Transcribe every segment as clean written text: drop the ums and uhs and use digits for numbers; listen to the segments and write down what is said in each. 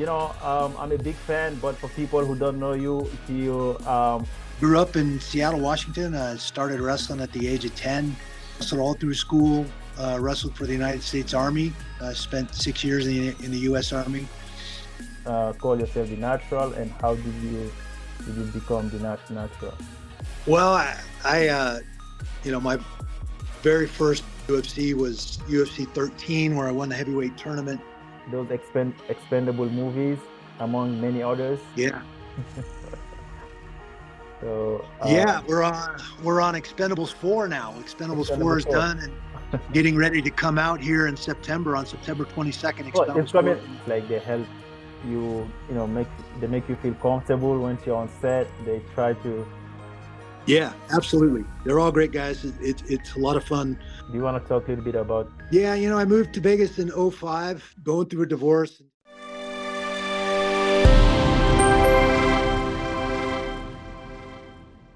I'm a big fan, but for people who don't know you, if you Grew up in Seattle, Washington. Started wrestling at the age of 10. Wrestled all through school. Wrestled for the United States Army. Spent 6 years in the U.S. Army. call yourself the natural, and how did you become the natural? Well, my very first UFC was UFC 13, where I won the heavyweight tournament. Those expendable movies, among many others. Yeah, So yeah, we're on Expendables 4 now. Expendables 4 expendable is four. done and getting ready to come out here in September. On September 22nd, Well, it's Expendables 4 coming. is. It's like they help you, they make you feel comfortable once you're on set. They try to. Yeah, absolutely. They're all great guys. It's a lot of fun. Do you want to talk a little bit about? Yeah, I moved to Vegas in '05, going through a divorce.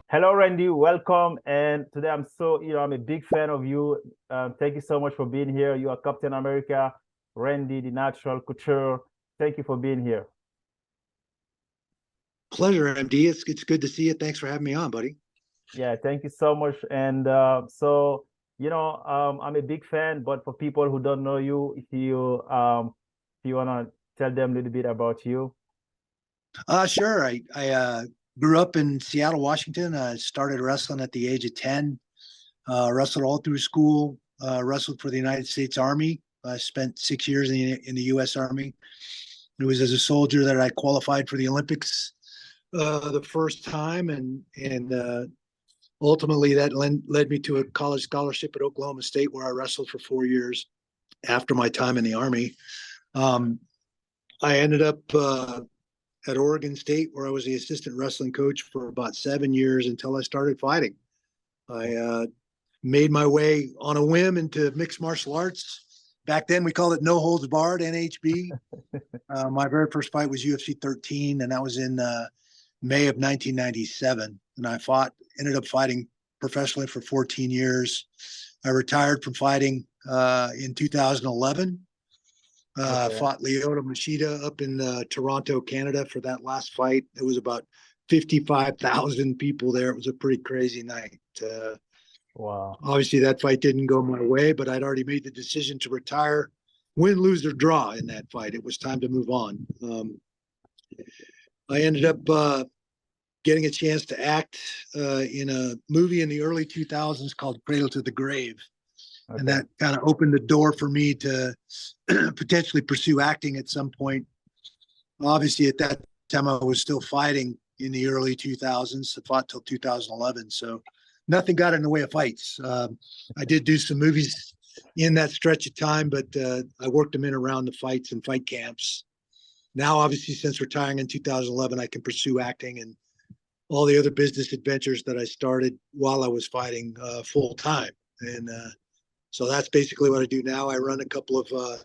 Hello, Randy. Welcome. And today I'm a big fan of you. Thank you so much for being here. You are Captain America, Randy, the natural couture. Thank you for being here. Pleasure, MD. It's good to see you. Thanks for having me on, buddy. Yeah, thank you so much. And I'm a big fan, but for people who don't know you, if you wanna tell them a little bit about you. Sure. I grew up in Seattle, Washington. Started wrestling at the age of 10. Wrestled all through school. Wrestled for the United States Army. I spent 6 years in the U.S. Army. It was as a soldier that I qualified for the Olympics the first time, and ultimately that led me to a college scholarship at Oklahoma State, where I wrestled for 4 years after my time in the Army. Um, I ended up at Oregon State, where I was the assistant wrestling coach for about 7 years until I started fighting. I made my way on a whim into mixed martial arts. Back then, we called it No Holds Barred, NHB. My very first fight was UFC 13, and that was in May of 1997. And ended up fighting professionally for 14 years. I retired from fighting in 2011. Okay. Fought Lyoto Machida up in Toronto, Canada for that last fight. It was about 55,000 people there. It was a pretty crazy night. Wow. Obviously, that fight didn't go my way, but I'd already made the decision to retire, win, lose, or draw in that fight. It was time to move on. I ended up getting a chance to act in a movie in the early 2000s called Cradle to the Grave. And Okay. that kind of opened the door for me to potentially pursue acting at some point. Obviously, at that time, I was still fighting in the early 2000s. I fought till 2011. So nothing got in the way of fights. I did do some movies in that stretch of time, but I worked them in around the fights and fight camps. Now, obviously, since retiring in 2011, I can pursue acting and all the other business adventures that I started while I was fighting full time. And so that's basically what I do now. I run a couple of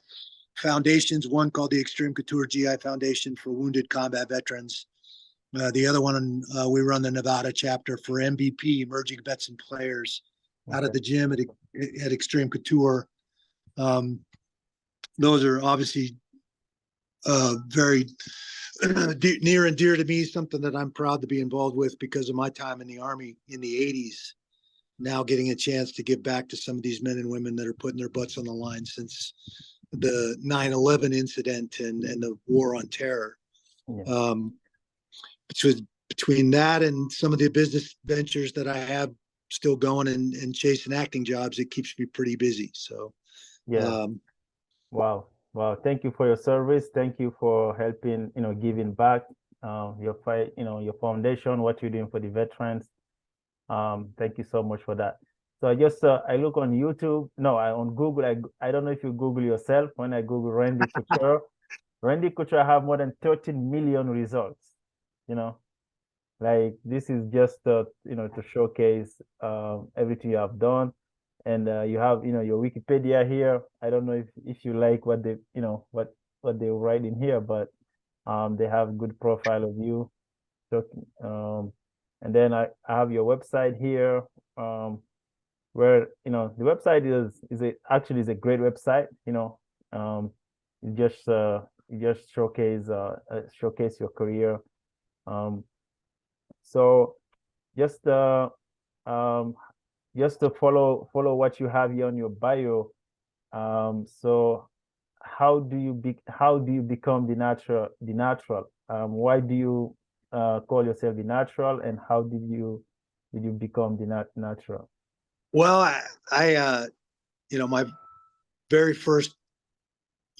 foundations, one called the Extreme Couture GI Foundation for Wounded Combat Veterans. The other one, we run the Nevada chapter for MVP, Emerging Vets and Players, out of Okay. the gym at Extreme Couture. Um, those are obviously very near and dear to me, something that I'm proud to be involved with because of my time in the Army in the 80s. Now getting a chance to give back to some of these men and women that are putting their butts on the line since the 9/11 incident and the war on terror. Yeah. Um, between that and some of the business ventures that I have still going and chasing acting jobs, it keeps me pretty busy. So, Yeah. um, Wow. Wow. Thank you for your service. Thank you for helping, giving back, your fight, your foundation, what you're doing for the veterans. Thank you so much for that. So I look on YouTube. No, on Google. I don't know if you Google yourself. When I Google Randy Couture, Randy Couture, I have more than 13 million results. You know, like this is just to showcase everything you have done, and you have your Wikipedia here. I don't know if you like what they what they write in here, but they have good profile of you. So and then I have your website here, where the website is actually is a great website. Um, it's just just showcase your career. So just um, just to follow what you have here on your bio. So how do you become the natural? Why do you call yourself the natural, and how did you become the natural? Well, my very first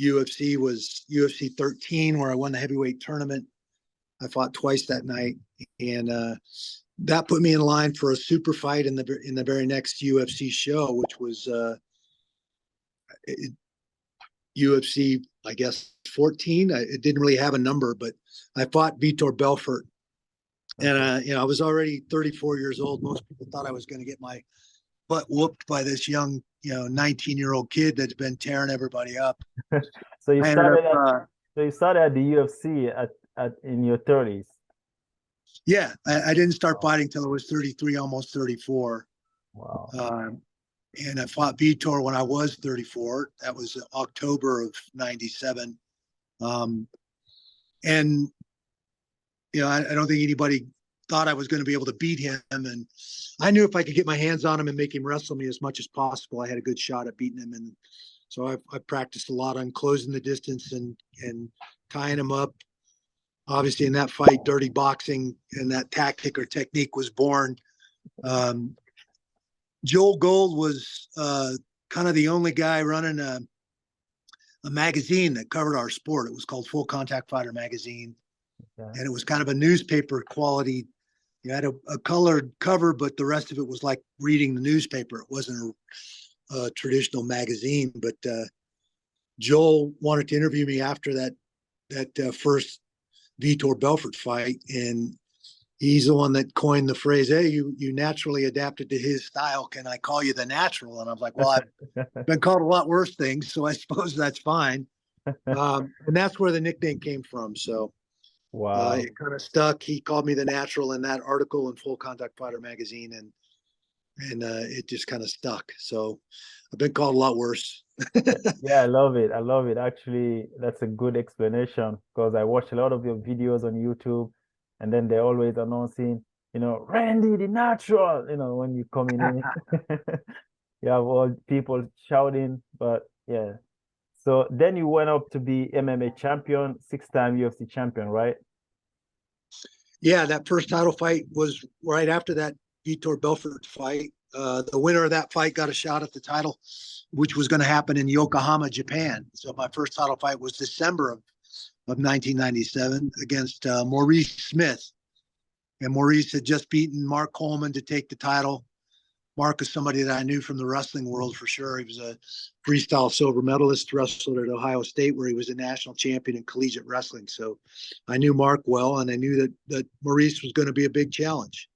UFC was UFC 13, where I won the heavyweight tournament. I fought twice that night, and that put me in line for a super fight in the very next UFC show, which was UFC, I guess 14. It didn't really have a number, but I fought Vitor Belfort, and I was already 34 years old. Most people thought I was going to get my butt whooped by this young, 19-year-old kid that's been tearing everybody up. So you I ended started up, so you started at the UFC at in your 30s. yeah, I didn't start fighting till I was 33, almost 34. Wow. And I fought Vitor when I was 34. That was October of 97. And, I don't think anybody thought I was going to be able to beat him. And I knew if I could get my hands on him and make him wrestle me as much as possible, I had a good shot at beating him. And so I practiced a lot on closing the distance and tying him up. Obviously, in that fight, dirty boxing and that tactic or technique was born. Joel Gold was kind of the only guy running a magazine that covered our sport. It was called Full Contact Fighter Magazine. Okay. And it was kind of a newspaper quality. You had a colored cover, but the rest of it was like reading the newspaper. It wasn't a traditional magazine. But Joel wanted to interview me after that first Vitor Belfort fight, and he's the one that coined the phrase, "Hey, you naturally adapted to his style. Can I call you the natural?" And I'm like, "Well, I've been called a lot worse things, so I suppose that's fine." And that's where the nickname came from. So Wow. it kind of stuck. He called me the natural in that article in Full Contact Fighter magazine, and it just kind of stuck. So I've been called a lot worse. Yeah, I love it. I love it. Actually, that's a good explanation because I watch a lot of your videos on YouTube, and then they're always announcing, Randy the natural, when you coming in. You have all people shouting, but yeah. So then you went up to be MMA champion, six-time UFC champion, right? Yeah, that first title fight was right after that Vitor Belfort fight. The winner of that fight got a shot at the title, which was going to happen in Yokohama, Japan. So my first title fight was December of 1997 against Maurice Smith. And Maurice had just beaten Mark Coleman to take the title. Mark is somebody that I knew from the wrestling world for sure. He was a freestyle silver medalist, wrestled at Ohio State, where he was a national champion in collegiate wrestling. So I knew Mark well, and I knew that Maurice was going to be a big challenge.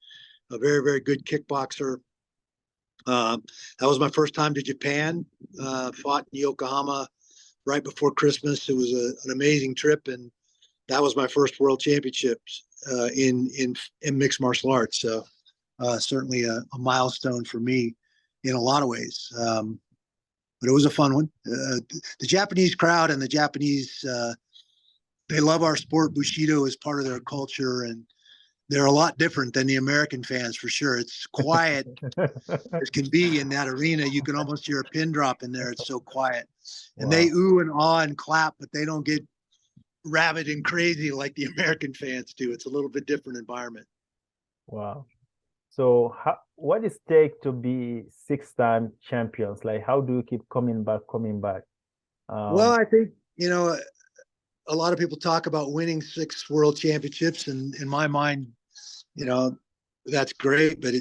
A very, very good kickboxer. That was my first time to Japan. Fought in Yokohama right before Christmas. It was an amazing trip, and that was my first world championships in mixed martial arts. So certainly a milestone for me in a lot of ways. But it was a fun one. The Japanese crowd and the Japanese, they love our sport. Bushido is part of their culture, and they're a lot different than the American fans for sure. It's quiet as can be in that arena. You can almost hear a pin drop in there. It's so quiet. And they ooh and ah and clap, but they don't get rabid and crazy like the American fans do. It's a little bit different environment. Wow. So what does it take to be six-time champions? Like, how do you keep coming back? Well, I think, a lot of people talk about winning 6 world championships, and in my mind, that's great, but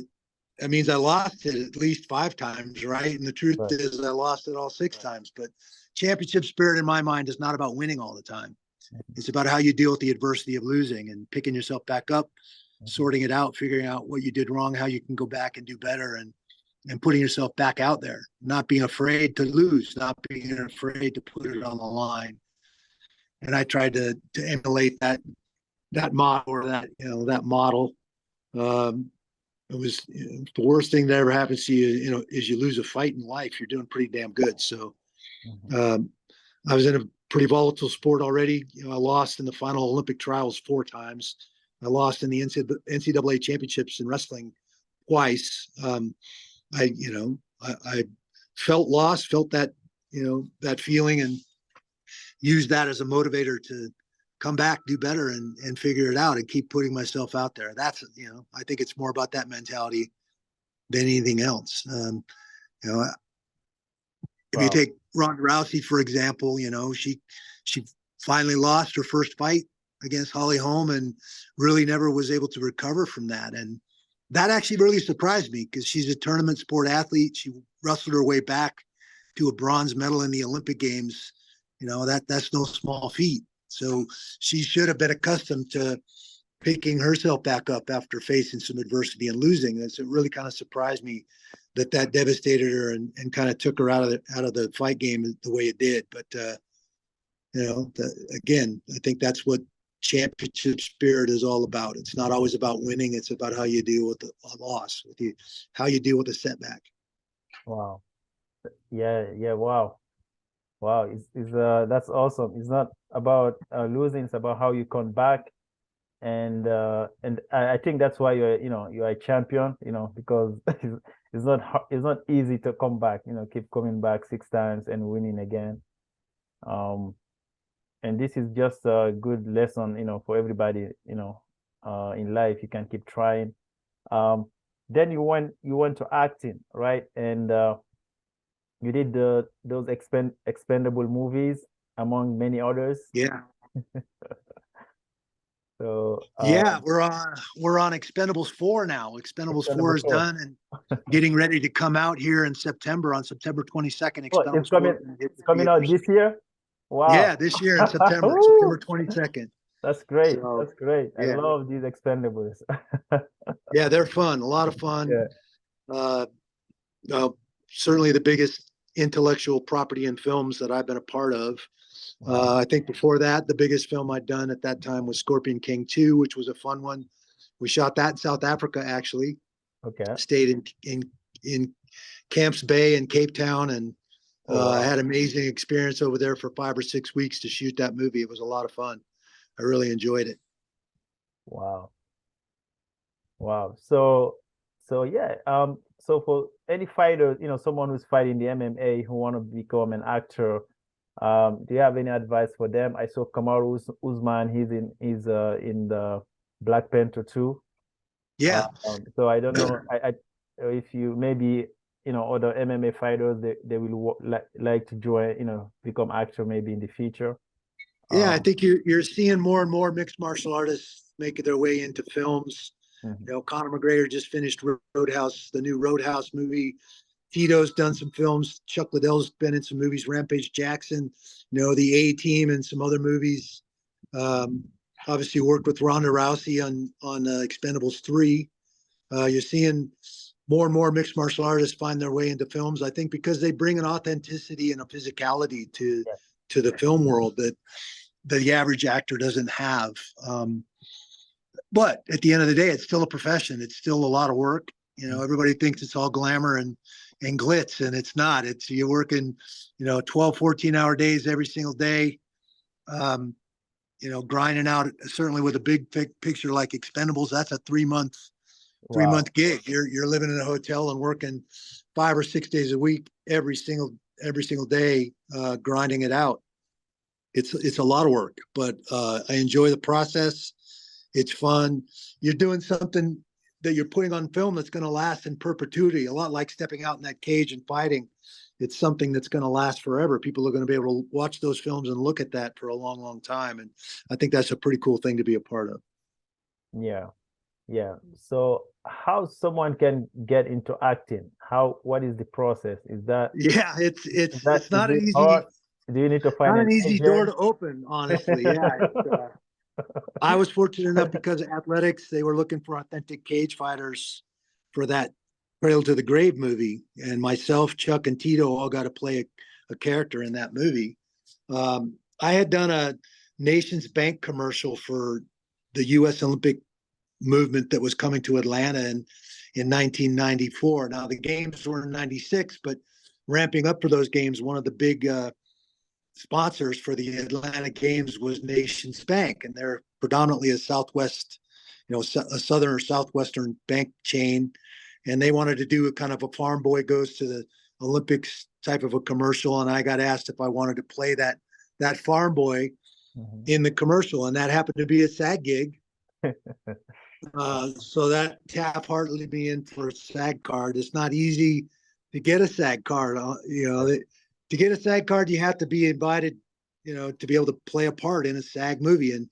that means I lost it at least 5 times, right? And the truth is I lost it all 6 times. But championship spirit in my mind is not about winning all the time. It's about how you deal with the adversity of losing and picking yourself back up, sorting it out, figuring out what you did wrong, how you can go back and do better, and putting yourself back out there, not being afraid to lose, not being afraid to put it on the line. And I tried to emulate that model, or that model. It was the worst thing that ever happens to you, is you lose a fight in life. You're doing pretty damn good. So I was in pretty volatile sport already. I lost in the final Olympic trials 4 times. I lost in the NCAA championships in wrestling twice. I felt lost, felt that, that feeling, and used that as a motivator to come back, do better, and figure it out, and keep putting myself out there. That's, I think it's more about that mentality than anything else. If you take Ronda Rousey, for example, she finally lost her first fight against Holly Holm and really never was able to recover from that. And that actually really surprised me, because she's a tournament sport athlete. She wrestled her way back to a bronze medal in the Olympic Games. That's no small feat. So she should have been accustomed to picking herself back up after facing some adversity and losing. It really kind of surprised me that devastated her and kind of took her out of the fight game the way it did. But again, I think that's what championship spirit is all about. It's not always about winning. It's about how you deal with a loss, how you deal with a setback. Wow. Yeah. Wow. That's awesome. It's not about losing. It's about how you come back. And I think that's why you're a champion, because it's not easy to come back, keep coming back 6 times and winning again. And this is just a good lesson, for everybody, in life. You can keep trying. Then you went to acting, right? And you did those expendable movies, among many others. Yeah. So yeah, we're on Expendables 4 now. Expendables 4 is done and getting ready to come out here in September, on September 22nd. Oh, Expendables 4 it's coming out this year? Wow. Yeah, this year in September, September 22nd. That's great. So, That's great. I yeah. love these Expendables. Yeah, they're fun. A lot of fun. Yeah. Certainly the biggest intellectual property in films that I've been a part of. Wow. I think before that, the biggest film I'd done at that time was Scorpion King 2, which was a fun one. We shot that in South Africa, actually. Okay. Stayed in Camps Bay and Cape Town, and I had an amazing experience over there for 5 or 6 weeks to shoot that movie. It was a lot of fun. I really enjoyed it. Wow. So yeah. So for any fighter, someone who's fighting the MMA who want to become an actor, do you have any advice for them? I saw Kamaru Usman. He's in the Black Panther 2. Yeah. So I don't know. If you maybe other MMA fighters, they will like to join, become actor maybe in the future. Yeah, I think you're seeing more and more mixed martial artists making their way into films. Mm-hmm. Conor McGregor just finished Roadhouse, the new Roadhouse movie. Tito's done some films. Chuck Liddell's been in some movies. Rampage Jackson, the A-Team, and some other movies. Obviously worked with Ronda Rousey on Expendables 3. You're seeing more and more mixed martial artists find their way into films, I think, because they bring an authenticity and a physicality to the film world that the average actor doesn't have. But at the end of the day, it's still a profession. It's still a lot of work. Everybody thinks it's all glamour and glitz, and it's not. You're working, 12, 14-hour days every single day, grinding out, certainly with a big picture like Expendables. That's a 3-month gig. You're living in a hotel and working 5 or 6 days a week, every single day, grinding it out. It's a lot of work, but I enjoy the process. It's fun. You're doing something that you're putting on film that's going to last in perpetuity, a lot like stepping out in that cage and fighting. It's something that's going to last forever. People are going to be able to watch those films and look at that for a long, long time. And I think that's a pretty cool thing to be a part of. Yeah. So how someone can get into acting? What is the process? Is that? Yeah, it's not an easy. Hard? Do you need to find an easy door to open, honestly? Yeah. I was fortunate enough, because of athletics, they were looking for authentic cage fighters for that Cradle to the Grave movie. And myself, Chuck, and Tito all got to play a character in that movie. I had done a Nations Bank commercial for the U.S. Olympic movement that was coming to Atlanta in 1994. Now, the games were in 96, but ramping up for those games, one of the big sponsors for the Atlanta games was Nations Bank, and they're predominantly a Southwest, a Southern or Southwestern bank chain. And they wanted to do a kind of a farm boy goes to the Olympics type of a commercial. And I got asked if I wanted to play that farm boy in the commercial. And that happened to be a SAG gig. So that Taft-Hartley me in for a SAG card. It's not easy to get a SAG card. To get a SAG card, you have to be invited, to be able to play a part in a SAG movie. And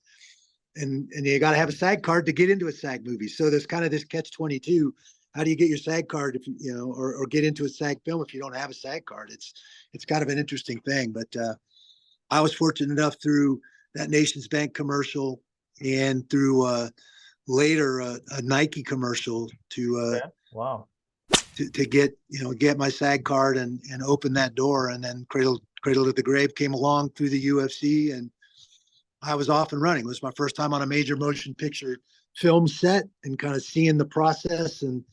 you got to have a SAG card to get into a SAG movie. So there's kind of this catch-22. How do you get your SAG card if or get into a SAG film if you don't have a SAG card? It's kind of an interesting thing. But I was fortunate enough through that Nations Bank commercial and through later a Nike commercial to get my SAG card and open that door. And then Cradle to the Grave came along through the UFC, and I was off and running. It was my first time on a major motion picture film set and kind of seeing the process, and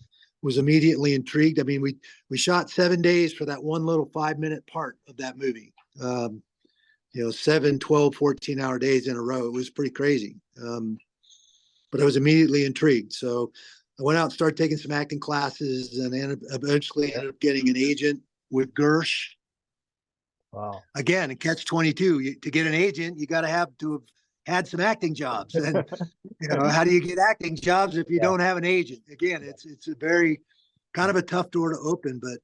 was immediately intrigued. I mean, we shot 7 days for that one little 5-minute part of that movie. 7, 12, 14-hour days in a row. It was pretty crazy. But I was immediately intrigued. So I went out and started taking some acting classes, and eventually ended up getting an agent with Gersh. Wow. Again, a catch-22. To get an agent, you got to have had some acting jobs. And how do you get acting jobs if you don't have an agent? Again, it's a very kind of a tough door to open, but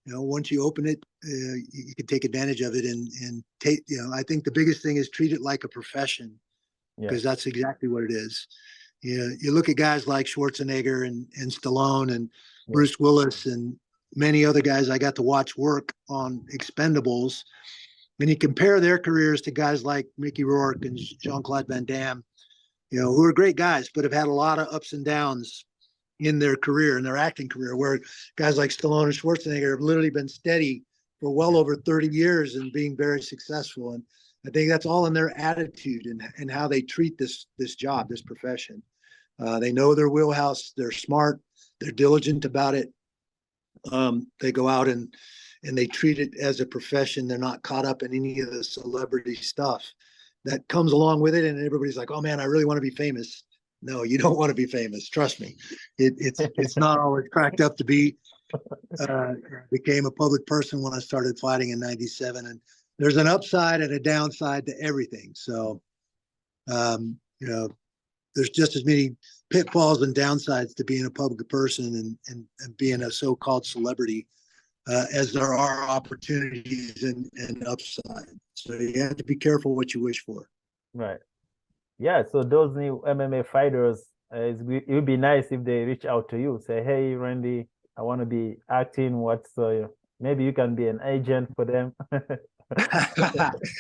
once you open it, you can take advantage of it and take. I think the biggest thing is treat it like a profession, because that's exactly what it is. You look at guys like Schwarzenegger and Stallone and Bruce Willis and many other guys I got to watch work on Expendables. And you compare their careers to guys like Mickey Rourke and Jean-Claude Van Damme, who are great guys, but have had a lot of ups and downs in their career, in their acting career, where guys like Stallone and Schwarzenegger have literally been steady for well over 30 years and being very successful. And I think that's all in their attitude and how they treat this job, this profession. They know their wheelhouse. They're smart. They're diligent about it. They go out and they treat it as a profession. They're not caught up in any of the celebrity stuff that comes along with it. And everybody's like, oh man, I really want to be famous. No, you don't want to be famous. Trust me. It's not always cracked up to be. Became a public person when I started fighting in '97, and there's an upside and a downside to everything. So, there's just as many pitfalls and downsides to being a public person and being a so-called celebrity as there are opportunities and upside. So you have to be careful what you wish for. Right. Yeah. So those new MMA fighters, it would be nice if they reach out to you, say, "Hey, Randy, I want to be acting. Maybe you can be an agent for them."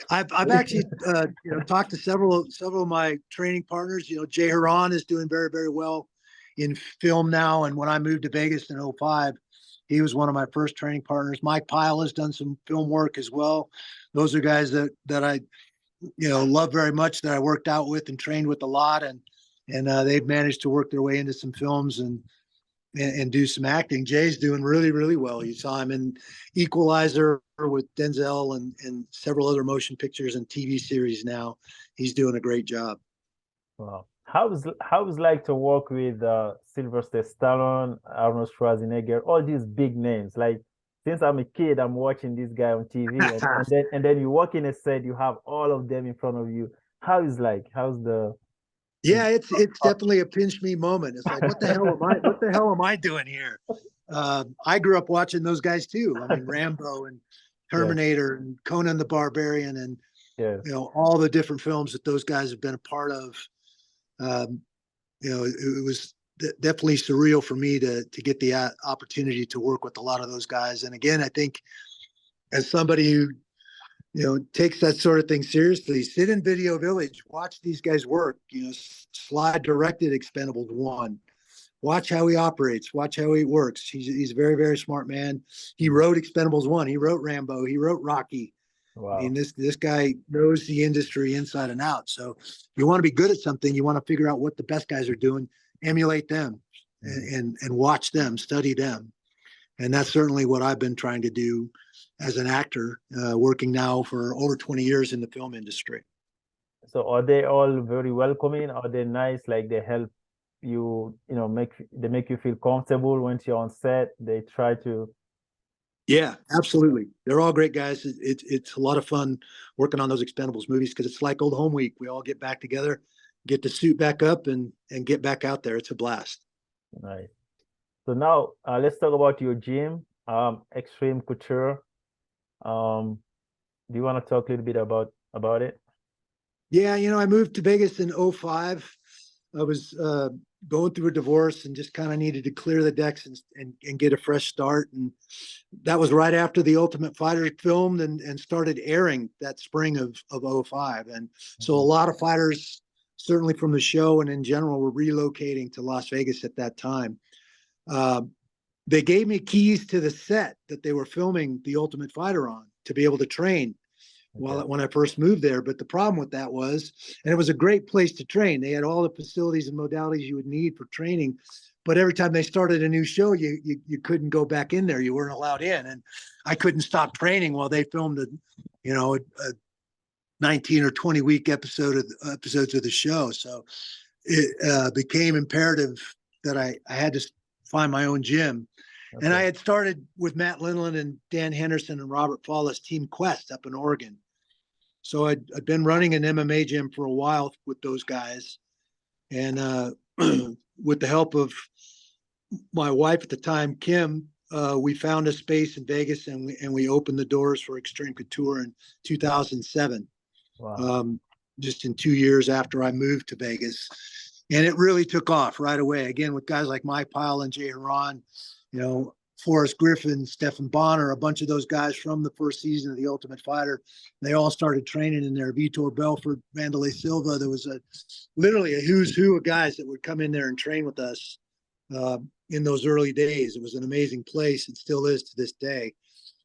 I've actually talked to several of my training partners. Jay Haran is doing very, very well in film now, and when I moved to Vegas in 2005, he was one of my first training partners. Mike Pyle has done some film work as well. Those are guys that I love very much, that I worked out with and trained with a lot, and they've managed to work their way into some films and do some acting. Jay's doing really, really well. You saw him in Equalizer with Denzel and several other motion pictures and TV series now. He's doing a great job. Wow. How was like to work with Sylvester Stallone, Arnold Schwarzenegger, all these big names? Like, since I'm a kid, I'm watching this guy on TV, and then you walk in a set, you have all of them in front of you. How's the Yeah, it's definitely a pinch me moment. It's like, what the hell am I doing here? I grew up watching those guys too. I mean, Rambo and Terminator and Conan the Barbarian and all the different films that those guys have been a part of. It was definitely surreal for me to get the opportunity to work with a lot of those guys. And again, I think as somebody who takes that sort of thing seriously, sit in Video Village, watch these guys work. Slide directed Expendables 1. Watch how he operates. Watch how he works. He's a very, very smart man. He wrote Expendables 1. He wrote Rambo. He wrote Rocky. Wow. I mean, this guy knows the industry inside and out. So you want to be good at something, you want to figure out what the best guys are doing, emulate them, and watch them, study them. And that's certainly what I've been trying to do as an actor, working now for over 20 years in the film industry. So are they all very welcoming? Are they nice? Like they help you, they make you feel comfortable once you're on set. They try to. Yeah, absolutely. They're all great guys. It's a lot of fun working on those Expendables movies because it's like old home week. We all get back together, get the suit back up, and get back out there. It's a blast. Nice. So now let's talk about your gym, Extreme Couture. Um, do you want to talk a little bit about it? Yeah, I moved to Vegas in '05. I was going through a divorce and just kind of needed to clear the decks and get a fresh start. And that was right after the Ultimate Fighter filmed and started airing that spring of '05. And so a lot of fighters, certainly from the show and in general, were relocating to Las Vegas at that time. They gave me keys to the set that they were filming the Ultimate Fighter on to be able to train when I first moved there. But the problem with that was, and it was a great place to train. They had all the facilities and modalities you would need for training. But every time they started a new show, you couldn't go back in there. You weren't allowed in. And I couldn't stop training while they filmed a 19 or 20 week episodes of the show. So it became imperative that I had to find my own gym. Okay. And I had started with Matt Lindland and Dan Henderson and Robert Follis, Team Quest up in Oregon. So I'd been running an MMA gym for a while with those guys. And with the help of my wife at the time, Kim, we found a space in Vegas and we opened the doors for Extreme Couture in 2007. Wow. Just in 2 years after I moved to Vegas. And it really took off right away. Again, with guys like Mike Pyle and Jay Haran, Forrest Griffin, Stephan Bonner, a bunch of those guys from the first season of The Ultimate Fighter. They all started training in there. Vitor Belfort, Wanderlei Silva. There was literally a who's who of guys that would come in there and train with us in those early days. It was an amazing place. It still is to this day.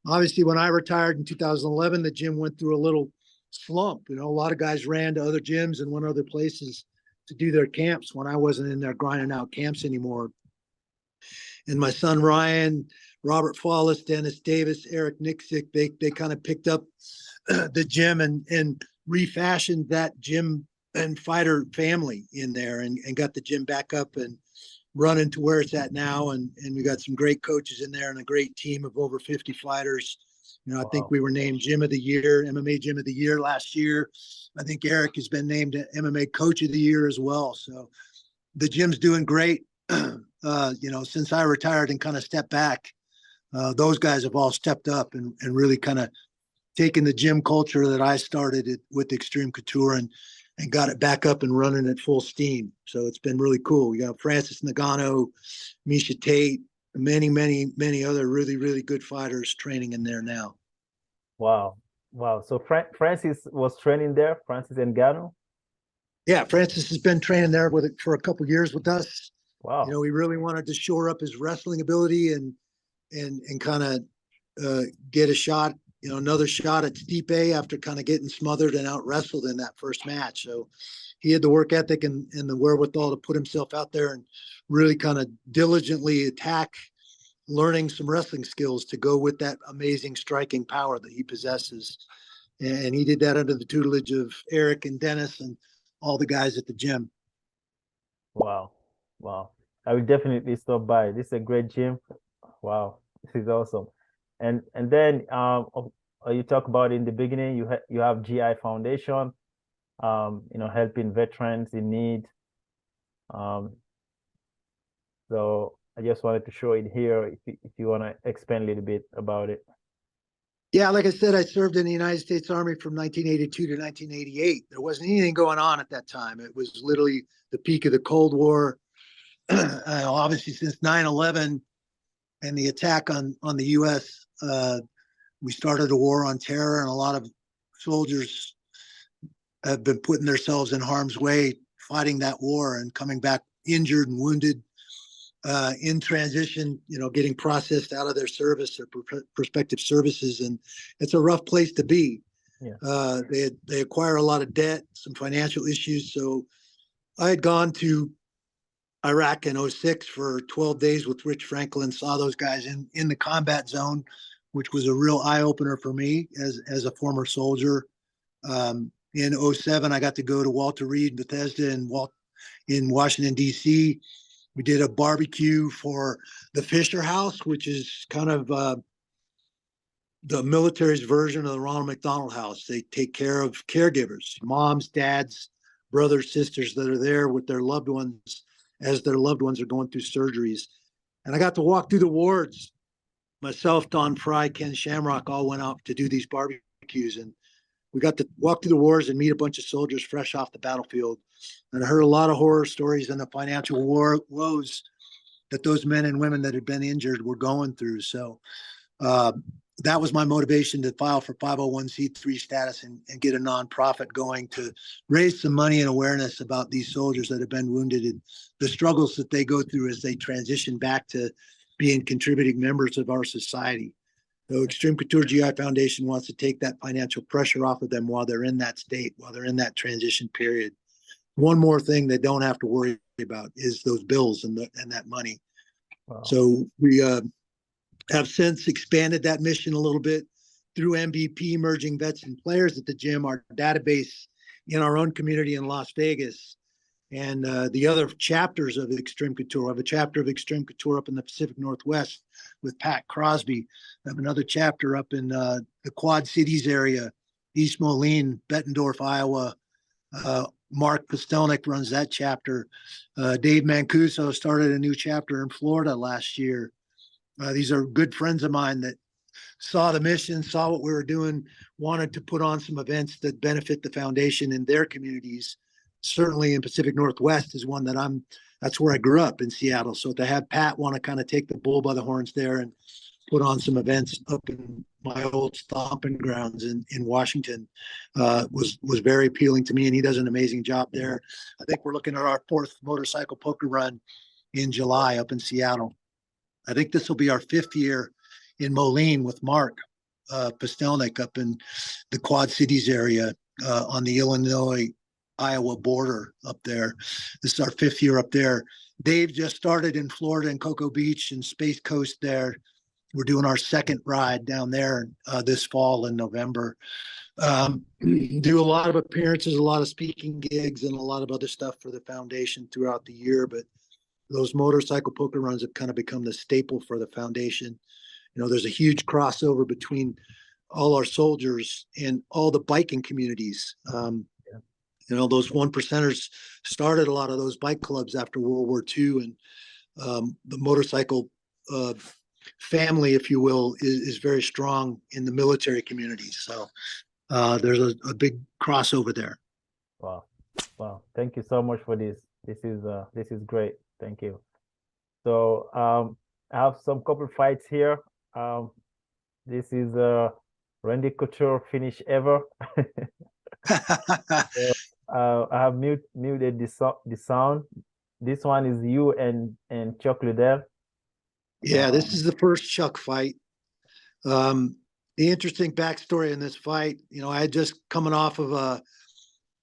Obviously, when I retired in 2011, the gym went through a little slump. A lot of guys ran to other gyms and went other places to do their camps when I wasn't in there grinding out camps anymore. And my son Ryan, Robert Follis, Dennis Davis, Eric Nixick, they kind of picked up the gym and refashioned that gym and fighter family in there and got the gym back up and running to where it's at now. And we got some great coaches in there and a great team of over 50 fighters. I think we were named Gym of the Year, MMA Gym of the Year last year. I think Eric has been named MMA Coach of the Year as well. So the gym's doing great. Since I retired and kind of stepped back, those guys have all stepped up and really kind of taken the gym culture that I started with Extreme Couture and got it back up and running at full steam. So it's been really cool. We got Francis Ngannou, Miesha Tate, many, many, many other really, really good fighters training in there now. Wow. So Francis was training there, Francis Ngannou? Yeah, Francis has been training there for a couple of years with us. Wow. We really wanted to shore up his wrestling ability and kind of get a shot, another shot at Stipe after kind of getting smothered and out wrestled in that first match. So he had the work ethic and the wherewithal to put himself out there and really kind of diligently attack learning some wrestling skills to go with that amazing striking power that he possesses. And he did that under the tutelage of Eric and Dennis and all the guys at the gym. Wow. I will definitely stop by. This is a great gym. Wow. This is awesome. And then you talk about in the beginning, you have GI Foundation, helping veterans in need. So I just wanted to show it here if you want to expand a little bit about it. Yeah, like I said, I served in the United States Army from 1982 to 1988. There wasn't anything going on at that time. It was literally the peak of the Cold War. Obviously, since 9/11 and the attack on the U.S., we started a war on terror, and a lot of soldiers have been putting themselves in harm's way fighting that war and coming back injured and wounded. In transition, getting processed out of their service, their prospective services, and it's a rough place to be. Yeah. They acquire a lot of debt, some financial issues. So I had gone to Iraq in '06 for 12 days with Rich Franklin, saw those guys in the combat zone, which was a real eye opener for me as a former soldier. In '07, I got to go to Walter Reed Bethesda in Washington, D.C. We did a barbecue for the Fisher House, which is kind of the military's version of the Ronald McDonald House. They take care of caregivers, moms, dads, brothers, sisters that are there with their loved ones as their loved ones are going through surgeries. And I got to walk through the wards. Myself, Don Fry, Ken Shamrock all went out to do these barbecues. And we got to walk through the wars and meet a bunch of soldiers fresh off the battlefield. And I heard a lot of horror stories and the financial woes that those men and women that had been injured were going through. So that was my motivation to file for 501c3 status and get a nonprofit going to raise some money and awareness about these soldiers that have been wounded and the struggles that they go through as they transition back to being contributing members of our society. So Extreme Couture GI Foundation wants to take that financial pressure off of them while they're in that state, while they're in that transition period. One more thing they don't have to worry about is those bills and that money. Wow. So we have since expanded that mission a little bit through MVP, merging vets and players at the gym, our database in our own community in Las Vegas, and the other chapters of Extreme Couture. I have a chapter of Extreme Couture up in the Pacific Northwest with Pat Crosby. I have another chapter up in the Quad Cities area, East Moline, Bettendorf, Iowa. Mark Postelnick runs that chapter. Dave Mancuso started a new chapter in Florida last year. These are good friends of mine that saw the mission, saw what we were doing, wanted to put on some events that benefit the foundation in their communities. Certainly in Pacific Northwest is one that's where I grew up in Seattle. So to have Pat want to kind of take the bull by the horns there and put on some events up in my old stomping grounds in Washington was very appealing to me. And he does an amazing job there. I think we're looking at our 4th motorcycle poker run in July up in Seattle. I think this will be our 5th year in Moline with Mark Postelnick up in the Quad Cities area on the Illinois-Iowa border up there. This is our 5th year up there. Dave just started in Florida in Cocoa Beach and Space Coast there. We're doing our 2nd ride down there this fall in November. Do a lot of appearances, a lot of speaking gigs, and a lot of other stuff for the foundation throughout the year. But those motorcycle poker runs have kind of become the staple for the foundation. You know, there's a huge crossover between all our soldiers and all the biking communities. You know, those 1%ers started a lot of those bike clubs after World War II, and the motorcycle family, if you will, is very strong in the military community. So there's a big crossover there. Wow. Thank you so much for this. This is great. Thank you. So I have some couple fights here. This is Randy Couture finish ever. So, I have muted the sound. This one is you and Chuck Liddell. Yeah, this is the first Chuck fight. The interesting backstory in this fight, you know, I had just coming off of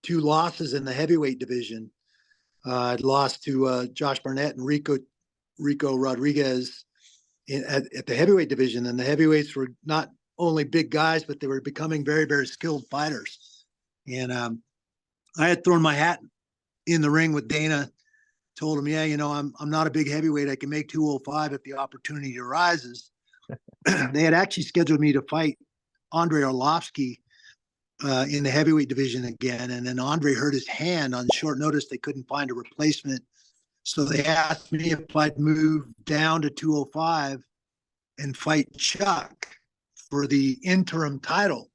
2 losses in the heavyweight division. I'd lost to Josh Barnett and Rico Rodriguez at the heavyweight division. And the heavyweights were not only big guys, but they were becoming very, very skilled fighters. And I had thrown my hat in the ring with Dana, told him, yeah, you know, I'm not a big heavyweight. I can make 205 if the opportunity arises. They had actually scheduled me to fight Andrei Arlovsky in the heavyweight division again. And then Andre hurt his hand on short notice. They couldn't find a replacement. So they asked me if I'd move down to 205 and fight Chuck for the interim title.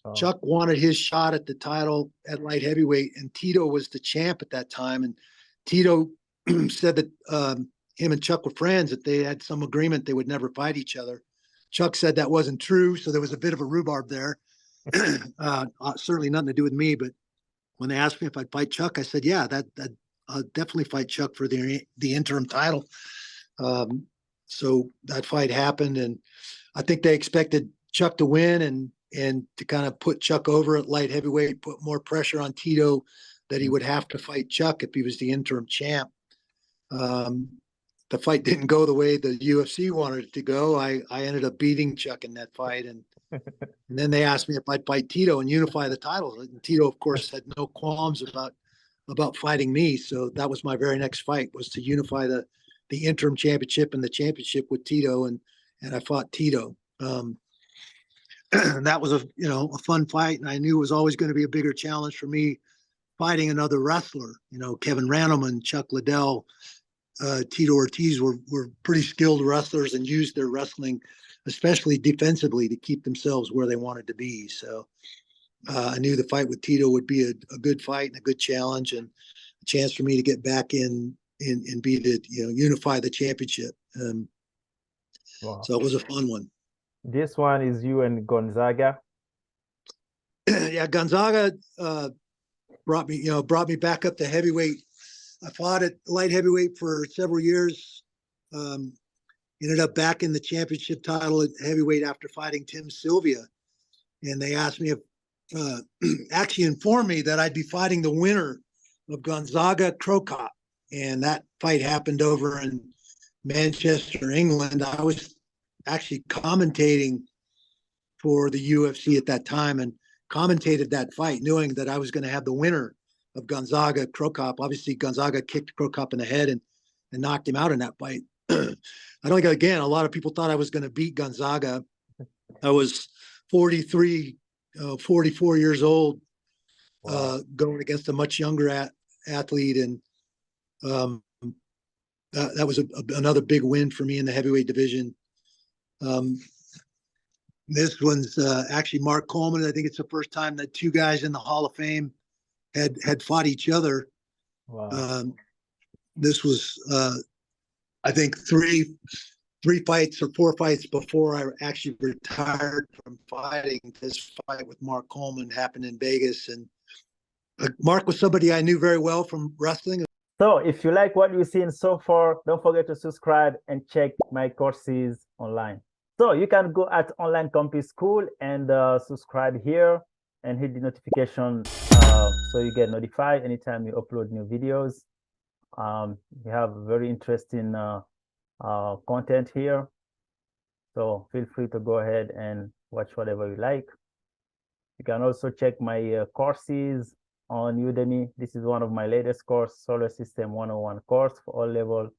Oh. Chuck wanted his shot at the title at light heavyweight, and Tito was the champ at that time. And Tito said that him and Chuck were friends, that they had some agreement they would never fight each other. Chuck said that wasn't true, so there was a bit of a rhubarb there. Certainly nothing to do with me, but when they asked me if I'd fight Chuck, I said, yeah, that I'll definitely fight Chuck for the interim title. So that fight happened, and I think they expected Chuck to win and to kind of put Chuck over at light heavyweight, put more pressure on Tito that he would have to fight Chuck if he was the interim champ. Um, the fight didn't go the way the UFC wanted it to go. I ended up beating Chuck in that fight, and then they asked me if I'd fight Tito and unify the titles. And Tito, of course, had no qualms about fighting me. So that was my very next fight, was to unify the interim championship and the championship with Tito, and I fought Tito. And that was a fun fight, and I knew it was always going to be a bigger challenge for me fighting another wrestler. Kevin Randleman, Chuck Liddell, Tito Ortiz were pretty skilled wrestlers and used their wrestling, especially defensively, to keep themselves where they wanted to be. So I knew the fight with Tito would be a good fight and a good challenge, and a chance for me to get back in and be the unify the championship. Wow. So it was a fun one. This one is you and Gonzaga. Yeah, Gonzaga brought me back up to heavyweight. I fought at light heavyweight for several years. Ended up back in the championship title at heavyweight after fighting Tim Sylvia, and they asked me if actually informed me that I'd be fighting the winner of Gonzaga Krokop, and that fight happened over in Manchester, England. I was actually commentating for the UFC at that time, and commentated that fight, knowing that I was going to have the winner of Gonzaga Krokop. Obviously, Gonzaga kicked Krokop in the head and knocked him out in that fight. I don't think, again, a lot of people thought I was going to beat Gonzaga. I was 43, 44 years old, going against a much younger athlete, and that was another big win for me in the heavyweight division. This one's actually Mark Coleman. I think it's the first time that two guys in the Hall of Fame had fought each other. Wow. This was, I think, three fights or four fights before I actually retired from fighting. This fight with Mark Coleman happened in Vegas, and Mark was somebody I knew very well from wrestling. So if you like what you've seen so far, don't forget to subscribe and check my courses online. So you can go at Online Compete School and subscribe here and hit the notification so you get notified anytime you upload new videos. We have very interesting content here. So feel free to go ahead and watch whatever you like. You can also check my courses on Udemy. This is one of my latest course, Solar System 101 course for all level.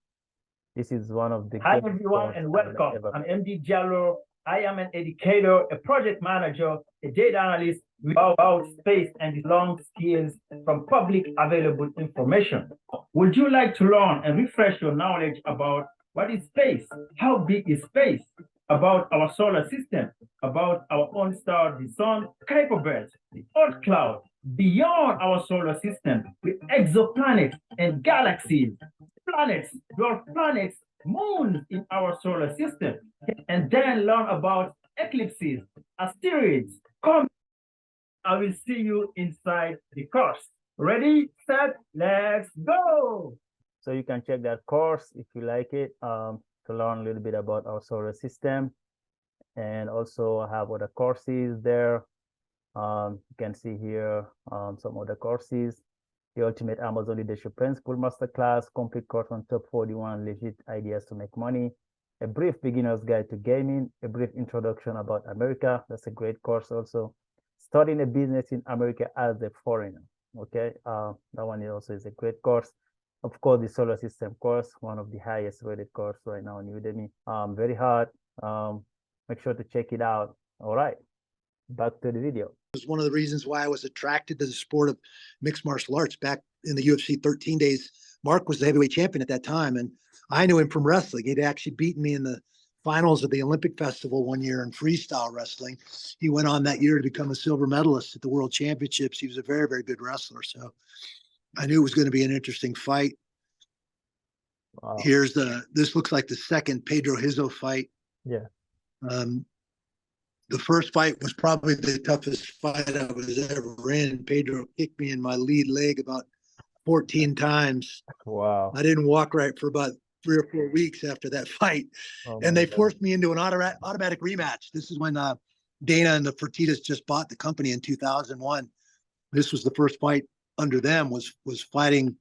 This is one of the— Hi everyone and welcome. I'm MD Diallo. I am an educator, a project manager, a data analyst about space and the long skills from public available information. Would you like to learn and refresh your knowledge about what is space? How big is space? About our solar system, about our own star, the sun, Kuiper Belt, the Earth cloud, beyond our solar system, with exoplanets and galaxies, planets, dwarf planets, moons in our solar system, and then learn about eclipses, asteroids, comets. I will see you inside the course. Ready, set, let's go! So you can check that course if you like it, to learn a little bit about our solar system, and also have other courses there. You can see here some other courses: the Ultimate Amazon Leadership Principle Masterclass, complete course on top 41 legit ideas to make money, a brief beginner's guide to gaming, a brief introduction about America. That's a great course also. Starting a business in America as a foreigner. Okay, that one also is a great course. Of course, the solar system course, one of the highest rated course right now on Udemy. Very hard. Make sure to check it out. All right, back to the video. It was one of the reasons why I was attracted to the sport of mixed martial arts. Back in the UFC 13 days, Mark was the heavyweight champion at that time, and I knew him from wrestling. He'd actually beaten me in the finals of the Olympic Festival one year in freestyle wrestling. He went on that year to become a silver medalist at the World Championships. He was a very, very good wrestler. So I knew it was going to be an interesting fight. Wow. This looks like the second Pedro Hizo fight. Yeah. The first fight was probably the toughest fight I was ever in. Pedro kicked me in my lead leg about 14 times. Wow. I didn't walk right for about 3 or 4 weeks after that fight. And they forced me into an automatic rematch. This is when Dana and the Fertittas just bought the company in 2001. This was the first fight under them, was fighting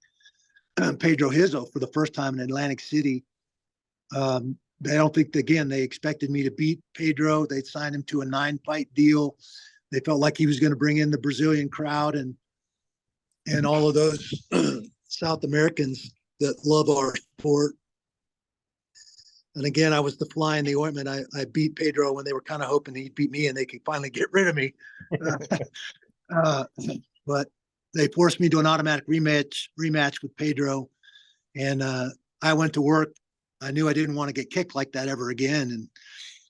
Pedro Hizo for the first time in Atlantic City. I don't think, again, they expected me to beat Pedro. They'd signed him to a 9-fight deal. They felt like he was going to bring in the Brazilian crowd and all of those South Americans that love our sport. And again, I was the fly in the ointment. I beat Pedro when they were kind of hoping he'd beat me and they could finally get rid of me. But they forced me to an automatic rematch with Pedro. And I went to work. I knew I didn't want to get kicked like that ever again, and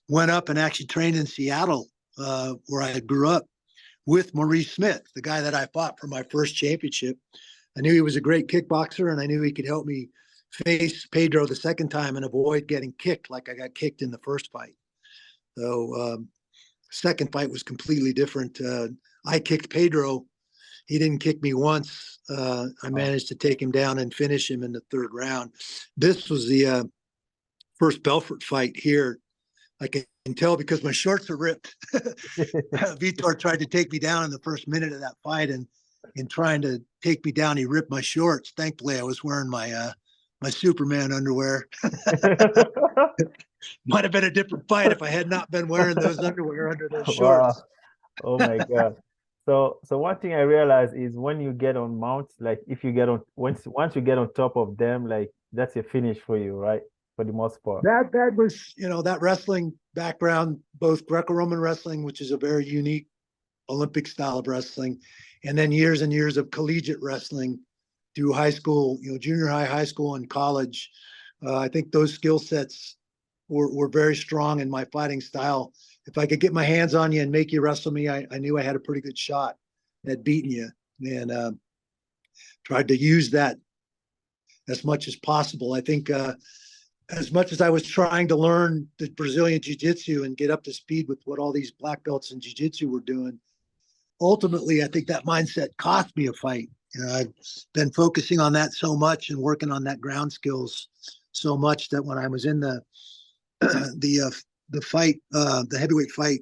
went up and actually trained in Seattle, where I grew up, with Maurice Smith, the guy that I fought for my first championship. I knew he was a great kickboxer, and I knew he could help me face Pedro the second time and avoid getting kicked like I got kicked in the first fight. So second fight was completely different. I kicked Pedro. He didn't kick me once. I managed to take him down and finish him in the third round. This was the first Belfort fight here. I can tell because my shorts are ripped. Vitor tried to take me down in the first minute of that fight, and in trying to take me down, he ripped my shorts. Thankfully, I was wearing my my Superman underwear. Might have been a different fight if I had not been wearing those underwear under those shorts. Wow. Oh my God. So one thing I realized is when you get on mounts, like if you get on once you get on top of them, like that's a finish for you, right? For the most part. That was, that wrestling background, both Greco-Roman wrestling, which is a very unique Olympic style of wrestling, and then years and years of collegiate wrestling through high school, junior high school, and college. I think those skill sets were very strong in my fighting style. If I could get my hands on you and make you wrestle me, I knew I had a pretty good shot at beating you, and tried to use that as much as possible. I think as much as I was trying to learn the Brazilian Jiu-Jitsu and get up to speed with what all these black belts in Jiu-Jitsu were doing, ultimately, I think that mindset cost me a fight. I've been focusing on that so much and working on that ground skills so much that when I was in the fight, the heavyweight fight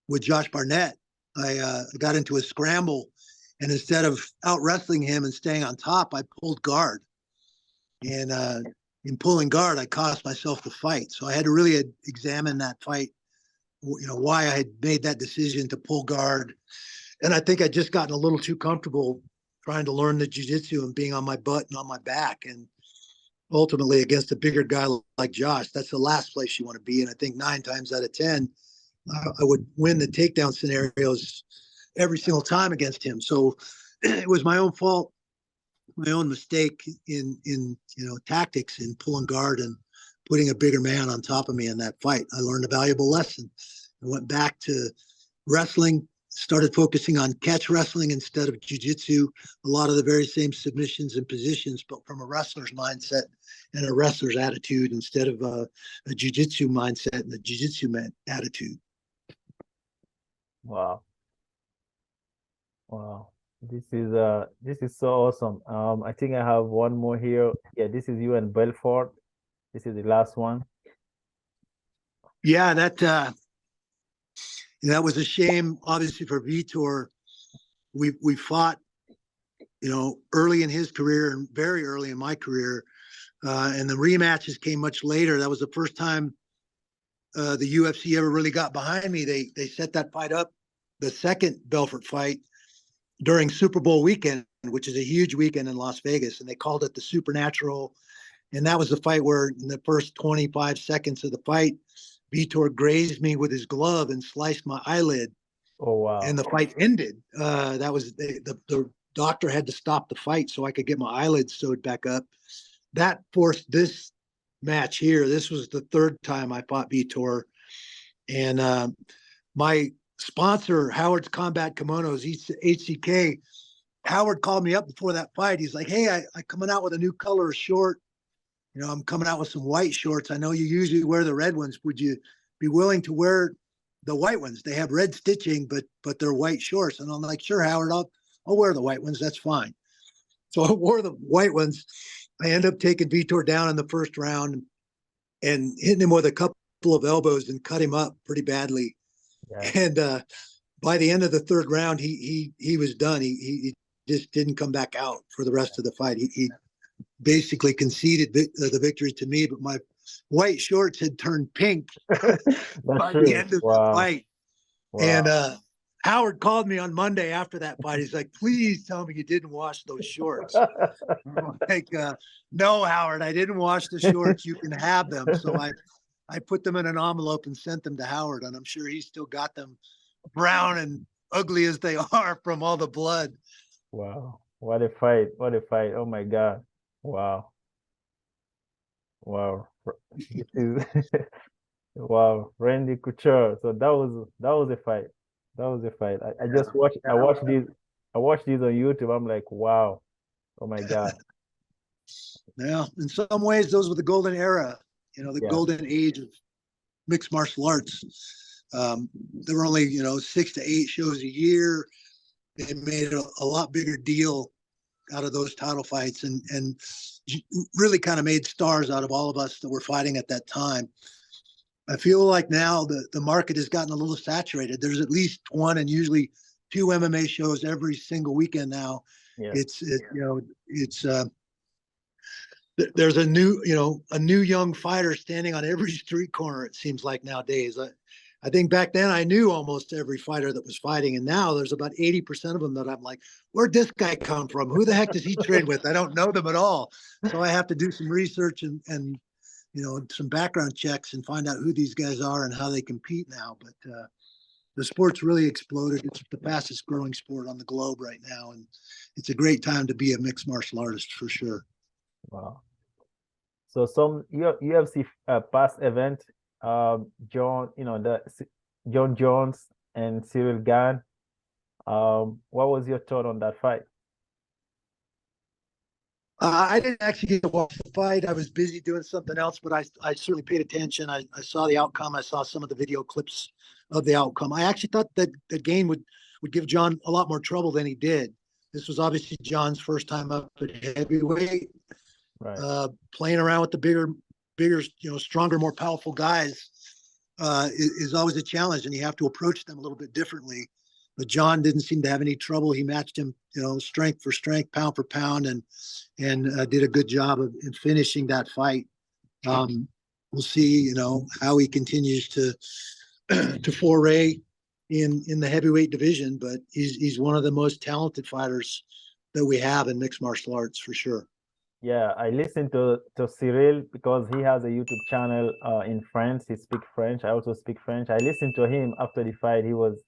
with Josh Barnett, I got into a scramble, and instead of out wrestling him and staying on top, I pulled guard. And in pulling guard, I cost myself the fight. So I had to really examine that fight, why I had made that decision to pull guard. And I think I'd just gotten a little too comfortable trying to learn the jiu-jitsu and being on my butt and on my back. And ultimately, against a bigger guy like Josh, that's the last place you want to be. And I think 9 times out of 10, I would win the takedown scenarios every single time against him. So it was my own fault, my own mistake in tactics in pulling guard and putting a bigger man on top of me in that fight. I learned a valuable lesson. I went back to wrestling, started focusing on catch wrestling instead of jiu-jitsu, a lot of the very same submissions and positions, but from a wrestler's mindset and a wrestler's attitude instead of a jiu-jitsu mindset and a jiu-jitsu attitude. Wow. Wow. This is so awesome. I think I have one more here. Yeah, this is you and Belfort. This is the last one. Yeah, that was a shame, obviously, for Vitor. We fought, early in his career and very early in my career, and the rematches came much later. That was the first time the UFC ever really got behind me. They set that fight up, the second Belfort fight, during Super Bowl weekend, which is a huge weekend in Las Vegas, and they called it the Supernatural. And that was the fight where in the first 25 seconds of the fight, Vitor grazed me with his glove and sliced my eyelid. Oh, wow. And the fight ended. That was the doctor had to stop the fight so I could get my eyelids sewed back up. That forced this match here. This was the third time I fought Vitor. And my sponsor, Howard's Combat Kimonos, HCK, Howard called me up before that fight. He's like, hey, I coming out with a new color short. I'm coming out with some white shorts. I know you usually wear the red ones. Would you be willing to wear the white ones? They have red stitching, but they're white shorts. And I'm like, sure, Howard, I'll wear the white ones. That's fine. So I wore the white ones. I ended up taking Vitor down in the first round and hitting him with a couple of elbows and cut him up pretty badly. Yeah. And by the end of the third round, he was done. He just didn't come back out for the rest of the fight. basically conceded the victory to me, but my white shorts had turned pink That's by true. the end of the Wow. fight. Wow. And Howard called me on Monday after that fight. He's like, please tell me you didn't wash those shorts. I'm like, no, Howard, I didn't wash the shorts. You can have them. So I put them in an envelope and sent them to Howard, and I'm sure he still got them brown and ugly as they are from all the blood. Wow. What a fight. What a fight. Oh my God. Wow. Wow. This is wow. Randy Couture. So that was a fight. That was a fight. I just watched I watched these on YouTube. I'm like, wow. Oh my God. Yeah, in some ways, those were the golden era, the Yeah. golden age of mixed martial arts. There were only, 6 to 8 shows a year. They made a lot bigger deal out of those title fights and really kind of made stars out of all of us that were fighting at that time. I feel like now the market has gotten a little saturated. There's at least one and usually 2 MMA shows every single weekend now. Yeah. There's a new young fighter standing on every street corner, it seems like nowadays. I think back then I knew almost every fighter that was fighting, and now there's about 80% of them that I'm like, where'd this guy come from? Who the heck does he train with? I don't know them at all. So I have to do some research and some background checks and find out who these guys are and how they compete now. But the sport's really exploded. It's the fastest growing sport on the globe right now, and it's a great time to be a mixed martial artist for sure. Wow. So some UFC past event, John Jones and Cyril Gane. What was your thought on that fight? I didn't actually get to watch the fight. I was busy doing something else, but I certainly paid attention. I saw the outcome. I saw some of the video clips of the outcome. I actually thought that Gane would give John a lot more trouble than he did. This was obviously John's first time up at heavyweight. Right. Playing around with the bigger, stronger, more powerful guys is always a challenge, and you have to approach them a little bit differently. But John didn't seem to have any trouble. He matched him, strength for strength, pound for pound, and did a good job of in finishing that fight. We'll see, how he continues to to foray in the heavyweight division, but he's one of the most talented fighters that we have in mixed martial arts for sure. Yeah, I listened to Cyril because he has a YouTube channel in France. He speaks French. I also speak French. I listened to him after the fight. He was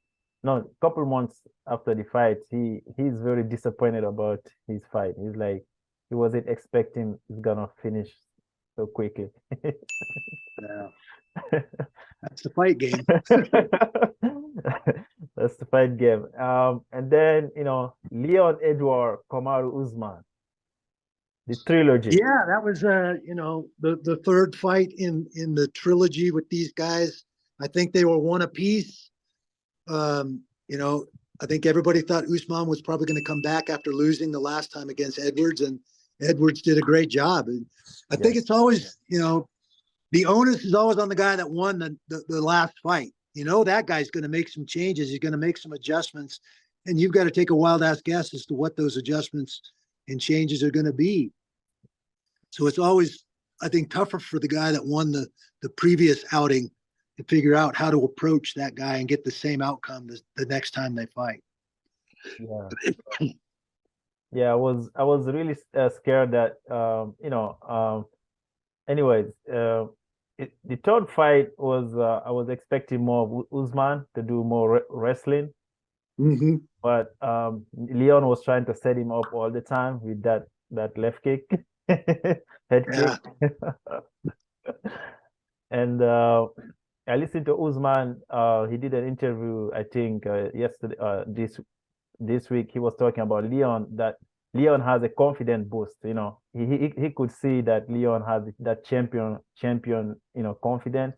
a couple months after the fight. He's very disappointed about his fight. He's like he wasn't expecting he's gonna finish so quickly. Yeah. That's the fight game. That's the fight game. And then Leon Edward, Kamaru Usman. The trilogy. Yeah, that was the third fight in the trilogy with these guys. I think they were one apiece. I think everybody thought Usman was probably going to come back after losing the last time against Edwards, and Edwards did a great job. And I think it's always, the onus is always on the guy that won the last fight. That guy's going to make some changes. He's going to make some adjustments, and you've got to take a wild ass guess as to what those adjustments and changes are going to be. So it's always, I think, tougher for the guy that won the previous outing to figure out how to approach that guy and get the same outcome the next time they fight. Yeah. Yeah, I was really scared that anyways, the third fight was I was expecting more of Usman to do more wrestling, but Leon was trying to set him up all the time with that left kick, head kick. And I listened to Usman. He did an interview, I think, yesterday, this week. He was talking about Leon, that Leon has a confident boost. He could see that Leon has that champion, confidence.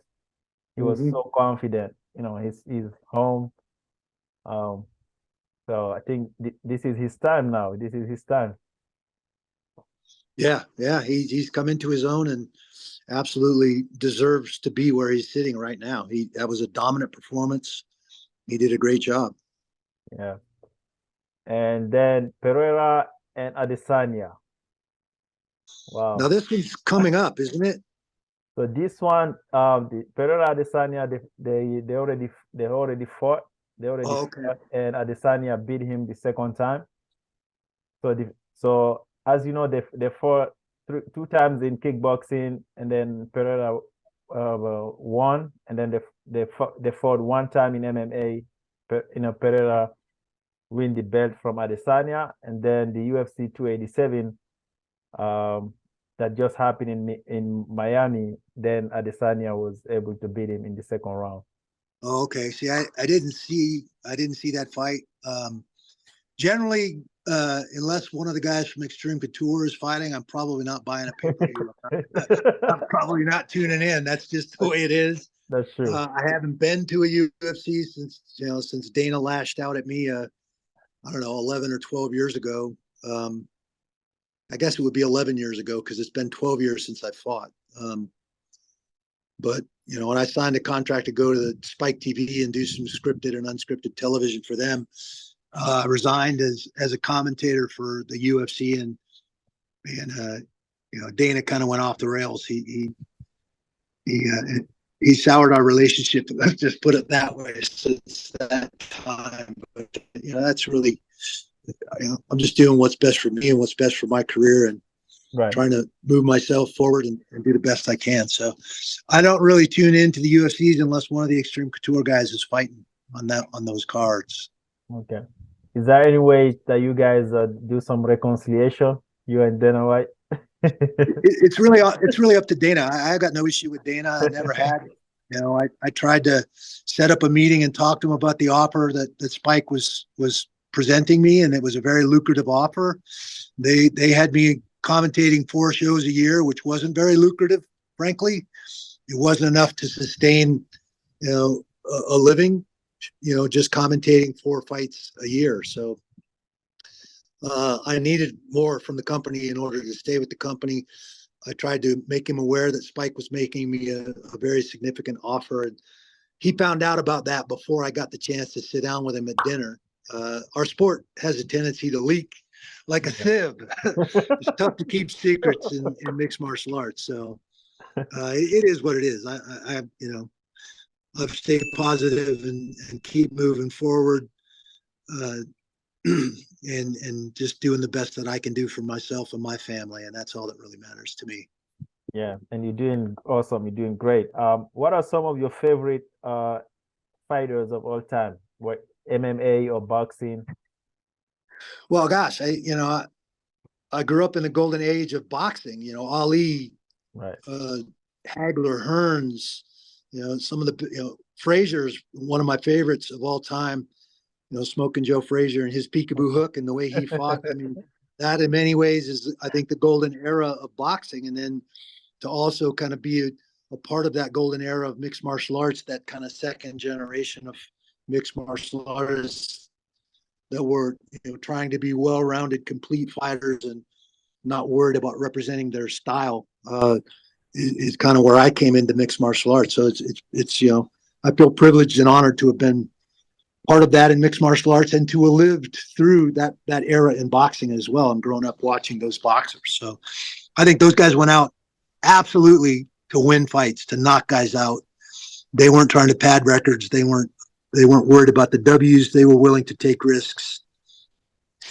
He was so confident. He's home. So I think this is his time now. This is his time. Yeah, he's come into his own and absolutely deserves to be where he's sitting right now. That was a dominant performance. He did a great job. Yeah. And then Pereira and Adesanya. Now Wow. this one's coming up, isn't it? So this one, the Pereira Adesanya, they already fought. They already Oh, okay. fought, and Adesanya beat him the second time. So as you know, they fought two times in kickboxing, and then Pereira won, and then they fought one time in MMA. Pereira win the belt from Adesanya, and then the UFC 287 that just happened in Miami. Then Adesanya was able to beat him in the second round. Oh, okay. See, I didn't see that fight. Generally, unless one of the guys from Extreme Couture is fighting, I'm probably not buying a pay-per-view. I'm probably not tuning in. That's just the way it is. That's true. I haven't been to a UFC since Dana lashed out at me. I don't know, 11 or 12 years ago. I guess it would be 11 years ago because it's been 12 years since I fought. But when I signed a contract to go to the Spike TV and do some scripted and unscripted television for them, I resigned as a commentator for the UFC, and Dana kind of went off the rails. He soured our relationship. Let's just put it that way. Since that time, but that's really, I'm just doing what's best for me and what's best for my career, and trying to move myself forward and do the best I can. So I don't really tune into the UFCs unless one of the Extreme Couture guys is fighting on those cards. Okay. Is there any way that you guys do some reconciliation, you and Dana White? It's really up to Dana. I got no issue with Dana. I never had. I tried to set up a meeting and talk to him about the offer that Spike was presenting me, and it was a very lucrative offer. They had me commentating 4 shows a year, which wasn't very lucrative, frankly. It wasn't enough to sustain, a living, just commentating 4 fights a year. So I needed more from the company in order to stay with the company. I tried to make him aware that Spike was making me a very significant offer, and he found out about that before I got the chance to sit down with him at dinner. Our sport has a tendency to leak like a sieve. It's tough to keep secrets in mixed martial arts. So it is what it is. I've stayed positive and keep moving forward, and just doing the best that I can do for myself and my family, and that's all that really matters to me. Yeah, and you're doing awesome. You're doing great. What are some of your favorite fighters of all time? What, MMA or boxing? Well, gosh, I grew up in the golden age of boxing. Ali, Right. Hagler, Hearns. Some of the Frazier's one of my favorites of all time. Smoking Joe Frazier and his peekaboo hook and the way he fought. I mean, that in many ways is, I think, the golden era of boxing. And then to also kind of be a part of that golden era of mixed martial arts, that kind of second generation of mixed martial artists that were trying to be well-rounded, complete fighters and not worried about representing their style, is kind of where I came into mixed martial arts. So it's I feel privileged and honored to have been part of that in mixed martial arts and to have lived through that era in boxing as well, and grown up watching those boxers. So I think those guys went out absolutely to win fights, to knock guys out. They weren't trying to pad records. They weren't worried about the W's. They were willing to take risks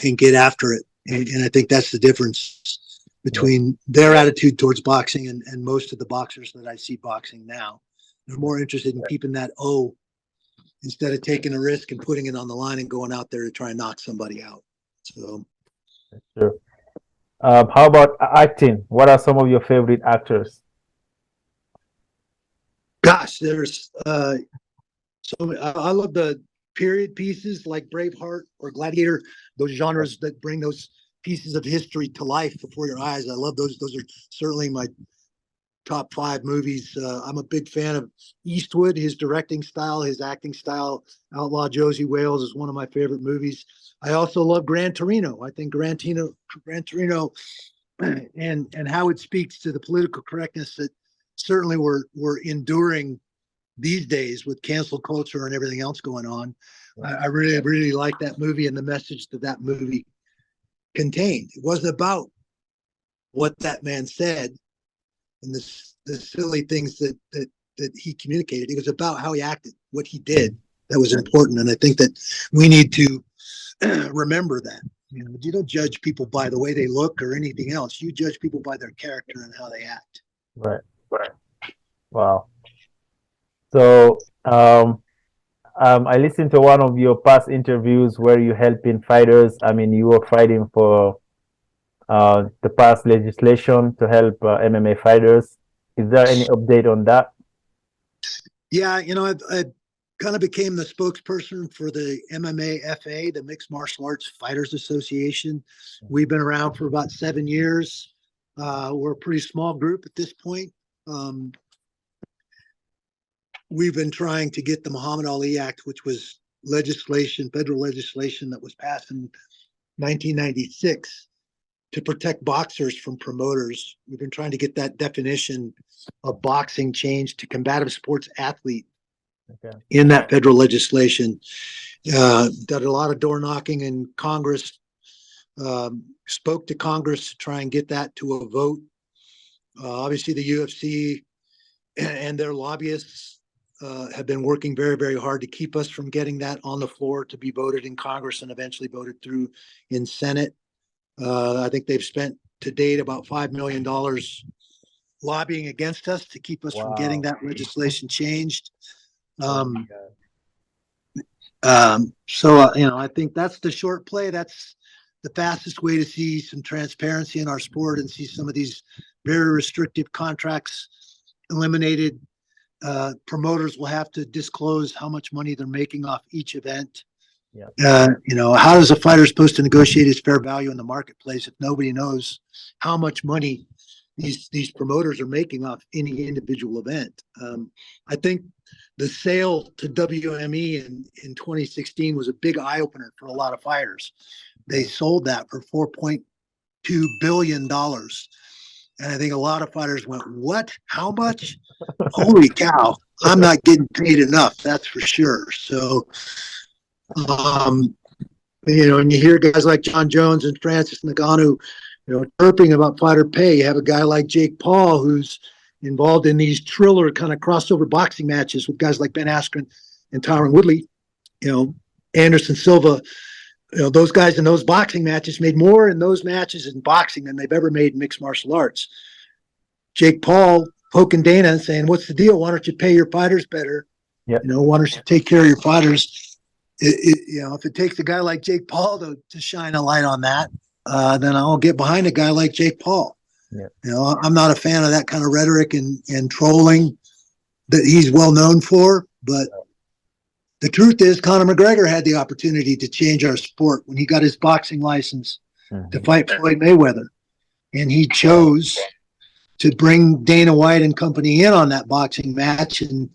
and get after it. And I think that's the difference between their attitude towards boxing and most of the boxers that I see boxing now. They're more interested in keeping that O instead of taking a risk and putting it on the line and going out there to try and knock somebody out. So, sure. How about acting? What are some of your favorite actors? gosh, there's so I love the period pieces like Braveheart or Gladiator, those genres that bring those pieces of history to life before your eyes. I love those. Those are certainly my top 5 movies. I'm a big fan of Eastwood, his directing style, his acting style. Outlaw Josie Wales is one of my favorite movies. I also love Gran Torino. I think Gran Torino and how it speaks to the political correctness that certainly we're enduring these days with cancel culture and everything else going on. I really like that movie and the message that movie contained. It wasn't about what that man said and the silly things that he communicated. It was about how he acted, what he did. That was important, and I think that we need to remember that. You know, you don't judge people by the way they look or anything else. You judge people by their character and how they act. Right. Wow. So, I listened to one of your past interviews where you helping fighters. I mean, you were fighting for the past legislation to help MMA fighters. Is there any update on that? Yeah, you know, I kind of became the spokesperson for the MMA FA, the Mixed Martial Arts Fighters Association. We've been around for about 7 years. We're a pretty small group at this point. We've been trying to get the Muhammad Ali Act, which was legislation, federal legislation that was passed in 1996 to protect boxers from promoters. We've been trying to get that definition of boxing changed to combative sports athlete Okay. in that federal legislation. Did a lot of door knocking in Congress, spoke to Congress to try and get that to a vote. Obviously, the UFC and their lobbyists have been working very, very hard to keep us from getting that on the floor to be voted in Congress and eventually voted through in Senate. I think they've spent to date about $5 million lobbying against us to keep us from getting Wow. that legislation changed. Oh my So, you know, I think that's the short play. That's the fastest way to see some transparency in our sport and see some of these very restrictive contracts eliminated. Promoters will have to disclose how much money they're making off each event. Yeah. You know, how is a fighter supposed to negotiate his fair value in the marketplace if nobody knows how much money these promoters are making off any individual event? I think the sale to WME in 2016 was a big eye opener for a lot of fighters. They sold that for $4.2 billion. And I think a lot of fighters went, what? How much? Holy cow. I'm not getting paid enough. That's for sure. So, you know, and you hear guys like John Jones and Francis Ngannou, you know, chirping about fighter pay. You have a guy like Jake Paul who's involved in these thriller kind of crossover boxing matches with guys like Ben Askren and Tyron Woodley. You know, Anderson Silva, you know, those guys in those boxing matches made more in those matches in boxing than they've ever made in mixed martial arts. Jake Paul poking Dana and saying, what's the deal? Why don't you pay your fighters better? Yep. You know, why don't you take care of your fighters? You know, if it takes a guy like Jake Paul to shine a light on that, then I'll get behind a guy like Jake Paul. Yeah. You know, I'm not a fan of that kind of rhetoric and trolling that he's well known for, but the truth is Conor McGregor had the opportunity to change our sport when he got his boxing license to fight Floyd Mayweather. And he chose to bring Dana White and company in on that boxing match and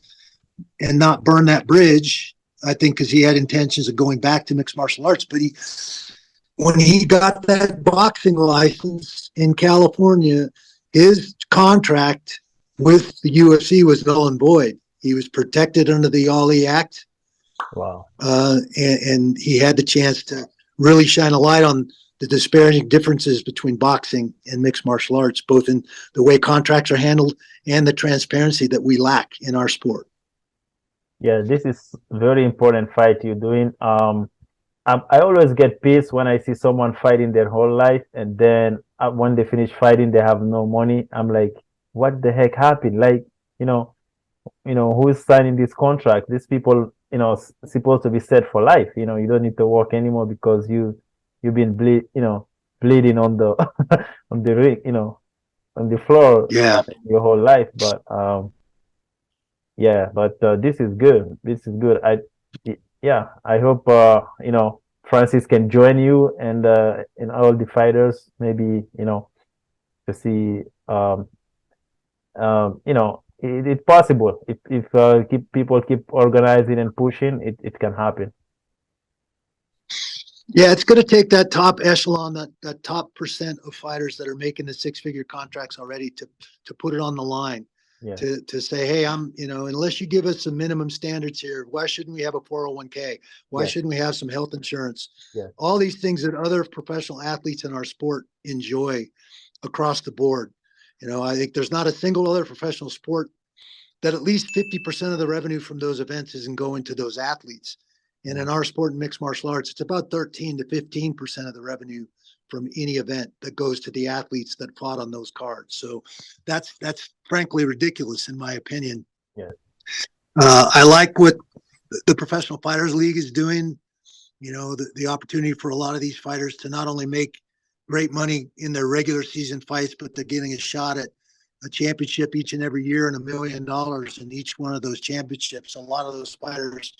not burn that bridge. I think because he had intentions of going back to mixed martial arts, but when he got that boxing license in California, his contract with the UFC was null and void. He was protected under the Ali Act. Wow. And he had the chance to really shine a light on the disparaging differences between boxing and mixed martial arts, both in the way contracts are handled and the transparency that we lack in our sport. Yeah, this is very important fight you're doing. I always get pissed when I see someone fighting their whole life and then when they finish fighting, they have no money. I'm like, what the heck happened? Like, who's signing this contract? These people, supposed to be set for life. You don't need to work anymore because you've been bleeding on the on the ring, on the floor your whole life. But this is good. This is good. I hope Francis can join you and all the fighters maybe to see it's possible if people keep organizing and pushing it can happen. Yeah, it's going to take that top echelon, that top percent of fighters that are making the six-figure contracts already to put it on the line. Yeah. To say, hey, unless you give us some minimum standards here, why shouldn't we have a 401k? Why shouldn't we have some health insurance? Yeah. All these things that other professional athletes in our sport enjoy. across the board. I think there's not a single other professional sport that at least 50% of the revenue from those events isn't going to those athletes. And in our sport and mixed martial arts, it's about 13 to 15% of the revenue from any event that goes to the athletes that fought on those cards. So that's frankly ridiculous in my opinion. Yeah. I like what the Professional Fighters League is doing. The opportunity for a lot of these fighters to not only make great money in their regular season fights, but they're getting a shot at a championship each and every year and $1 million in each one of those championships. A lot of those fighters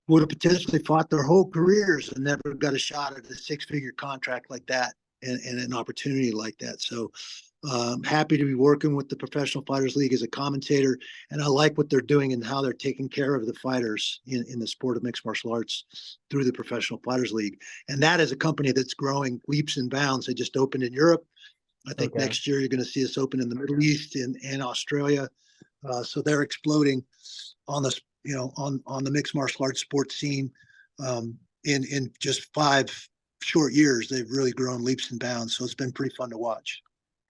would have potentially fought their whole careers and never got a shot at a six-figure contract like that and an opportunity like that. So happy to be working with the Professional Fighters League as a commentator, and I like what they're doing and how they're taking care of the fighters in the sport of mixed martial arts through the Professional Fighters League. And that is a company that's growing leaps and bounds. They just opened in Europe. I think next year you're going to see us open in the Middle East and Australia. So they're exploding on the on the mixed martial arts sports scene. In just 5 short years, they've really grown leaps and bounds. So it's been pretty fun to watch.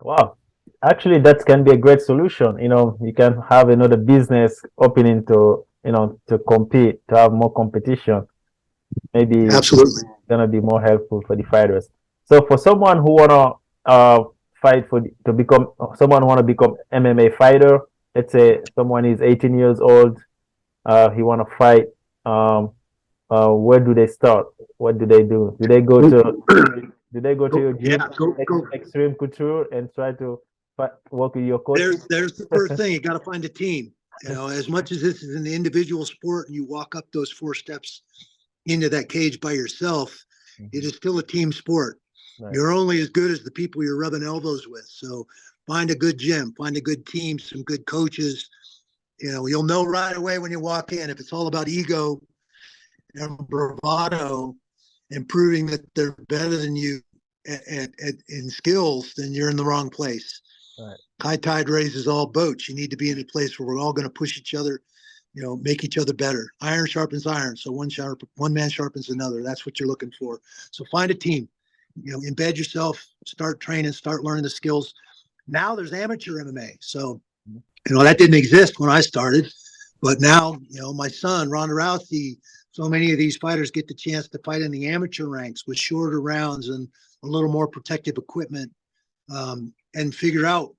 Wow. Actually, that can be a great solution. You can have another business opening to, to compete, to have more competition. Maybe Absolutely gonna be more helpful for the fighters. So for someone who wanna fight to become someone who wanna become MMA fighter, let's say someone is 18 years old, he wanna fight. Where do they start? What do they do? Do they go to your gym, Extreme Couture, and try to work with your coach? There's the first thing. You got to find a team. As much as this is an individual sport and you walk up those 4 steps into that cage by yourself, it is still a team sport. Right. You're only as good as the people you're rubbing elbows with. So find a good gym, find a good team, some good coaches. You'll know right away when you walk in. If it's all about ego and bravado and proving that they're better than you in skills, then you're in the wrong place. Right. High tide raises all boats. You need to be in a place where we're all going to push each other, make each other better. Iron sharpens iron. So one man sharpens another. That's what you're looking for. So find a team, embed yourself, start training, start learning the skills. Now there's amateur MMA. So, that didn't exist when I started, but now, my son, Ronda Rousey, so many of these fighters get the chance to fight in the amateur ranks with shorter rounds and a little more protective equipment, and figure out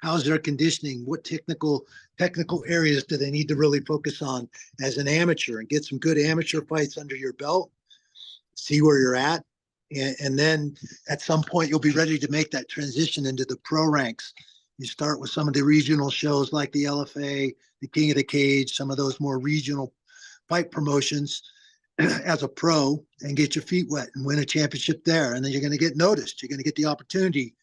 how's their conditioning, what technical areas do they need to really focus on as an amateur, and get some good amateur fights under your belt, see where you're at. And then at some point you'll be ready to make that transition into the pro ranks. You start with some of the regional shows like the LFA, the King of the Cage, some of those more regional fight promotions as a pro, and get your feet wet and win a championship there. And then you're going to get noticed. You're going to get the opportunity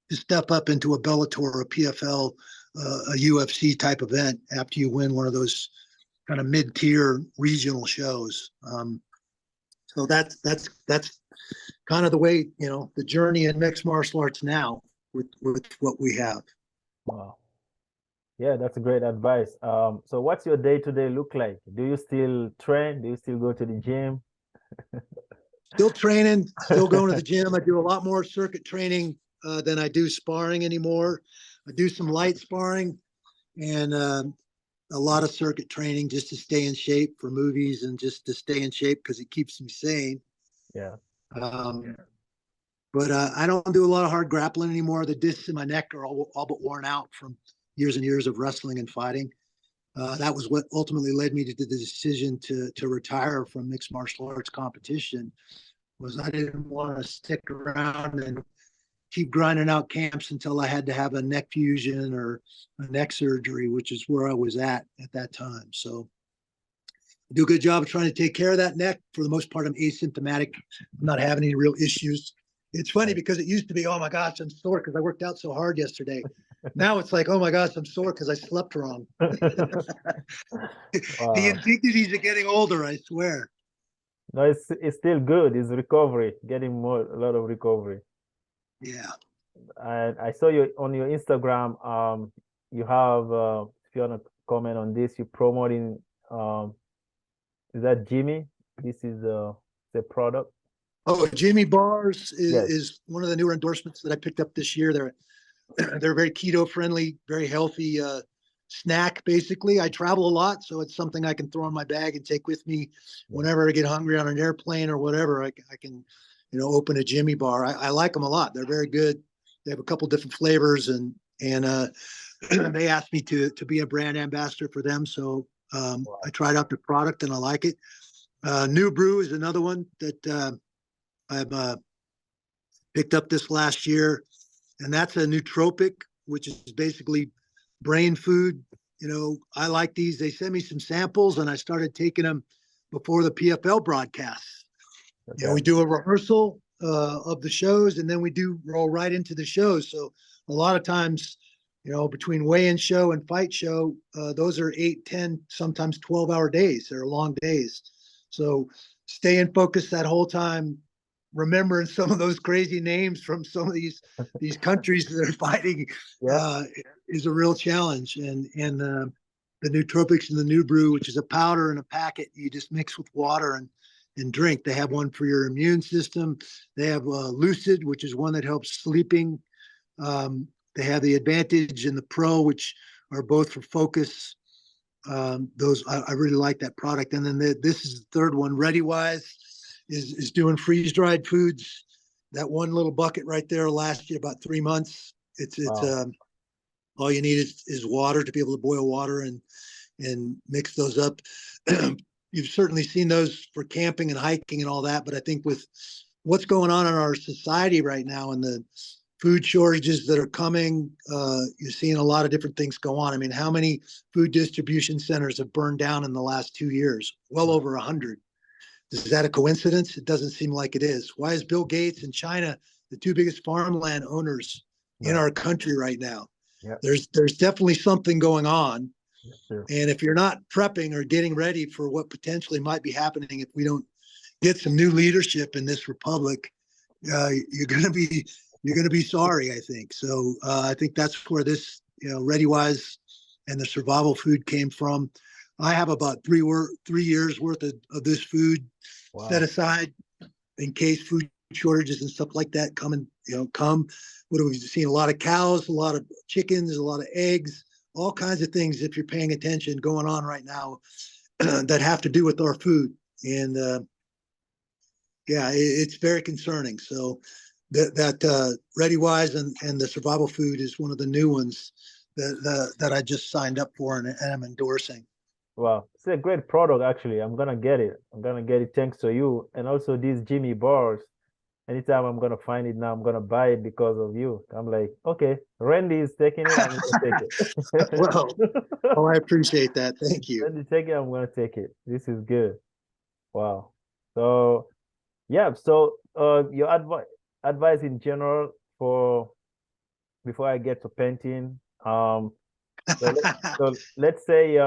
to step up into a Bellator, a PFL, a UFC type event after you win one of those kind of mid-tier regional shows. So that's kind of the way, the journey in mixed martial arts now with what we have. Wow. Yeah, that's great advice. So what's your day-to-day look like? Do you still train? Do you still go to the gym? Still training, still going to the gym. I do a lot more circuit training than I do sparring anymore. I do some light sparring and a lot of circuit training just to stay in shape for movies and just to stay in shape because it keeps me sane. Yeah. But I don't do a lot of hard grappling anymore. The discs in my neck are all but worn out from years and years of wrestling and fighting. That was what ultimately led me to the decision to retire from mixed martial arts competition. Was I didn't want to stick around and keep grinding out camps until I had to have a neck fusion or a neck surgery, which is where I was at that time. So I do a good job of trying to take care of that neck. For the most part, I'm asymptomatic. I'm not having any real issues. It's funny because it used to be, oh my gosh, I'm sore because I worked out so hard yesterday. Now it's like, oh my gosh, I'm sore because I slept wrong. Wow. The indignities are getting older, I swear. No, it's still good. It's recovery, getting a lot of recovery. Yeah. And I saw you on your Instagram. You have, if you want to comment on this, you're promoting. Is that Jimmy? This is the product. Oh, Jimmy Bars Yes. is one of the newer endorsements that I picked up this year. They're very keto friendly, very healthy snack. Basically, I travel a lot, so it's something I can throw in my bag and take with me Yeah. whenever I get hungry on an airplane or whatever. I can, open a Jimmy Bar. I like them a lot. They're very good. They have a couple different flavors, and they asked me to be a brand ambassador for them. So I Wow. tried out the product and I like it. New Brew is another one that I've picked up this last year, and that's a nootropic, which is basically brain food. I like these. They sent me some samples, and I started taking them before the PFL broadcasts. Okay. We do a rehearsal of the shows, and then we do roll right into the shows. So a lot of times, between weigh-in show and fight show, those are 8, 10, sometimes 12-hour days. They're long days. So staying focused that whole time, remembering some of those crazy names from some of these countries that are fighting Yeah. uh, is a real challenge. And the nootropics and the New Brew, which is a powder in a packet, you just mix with water and drink. They have one for your immune system. They have Lucid, which is one that helps sleeping. They have the Advantage and the Pro, which are both for focus. Those I really like that product. And then this is the third one. ReadyWise is doing freeze dried foods. That one little bucket right there lasts you about 3 months. It's Wow. all you need is water to be able to boil water and mix those up. You've certainly seen those for camping and hiking and all that, but I think with what's going on in our society right now and the food shortages that are coming, you're seeing a lot of different things go on. I mean, how many food distribution centers have burned down in the last 2 years? Well over 100. Is that a coincidence? It doesn't seem like it is. Why is Bill Gates and China the two biggest farmland owners in Right. our country right now? Yeah. There's definitely something going on. Sure. And if you're not prepping or getting ready for what potentially might be happening if we don't get some new leadership in this republic, you're going to be sorry, I think. So I think that's where this, ReadyWise and the survival food came from. I have about 3 years worth of this food set Wow. aside in case food shortages and stuff like that come. What have we seen? A lot of cows, a lot of chickens, a lot of eggs, all kinds of things, if you're paying attention, going on right now that have to do with our food. And yeah, it's very concerning. So that ReadyWise and the survival food is one of the new ones that I just signed up for and I'm endorsing. Wow. It's a great product, actually. I'm gonna get it. I'm gonna get it thanks to you. And also these Jimmy bars. Anytime I'm gonna find it now, I'm gonna buy it because of you. I'm like, okay, Randy is taking it, I'm gonna take well, it. I appreciate that. Thank you. Randy take it, I'm gonna take it. This is good. Wow. So yeah, so your advice in general for before I get to painting. So let's say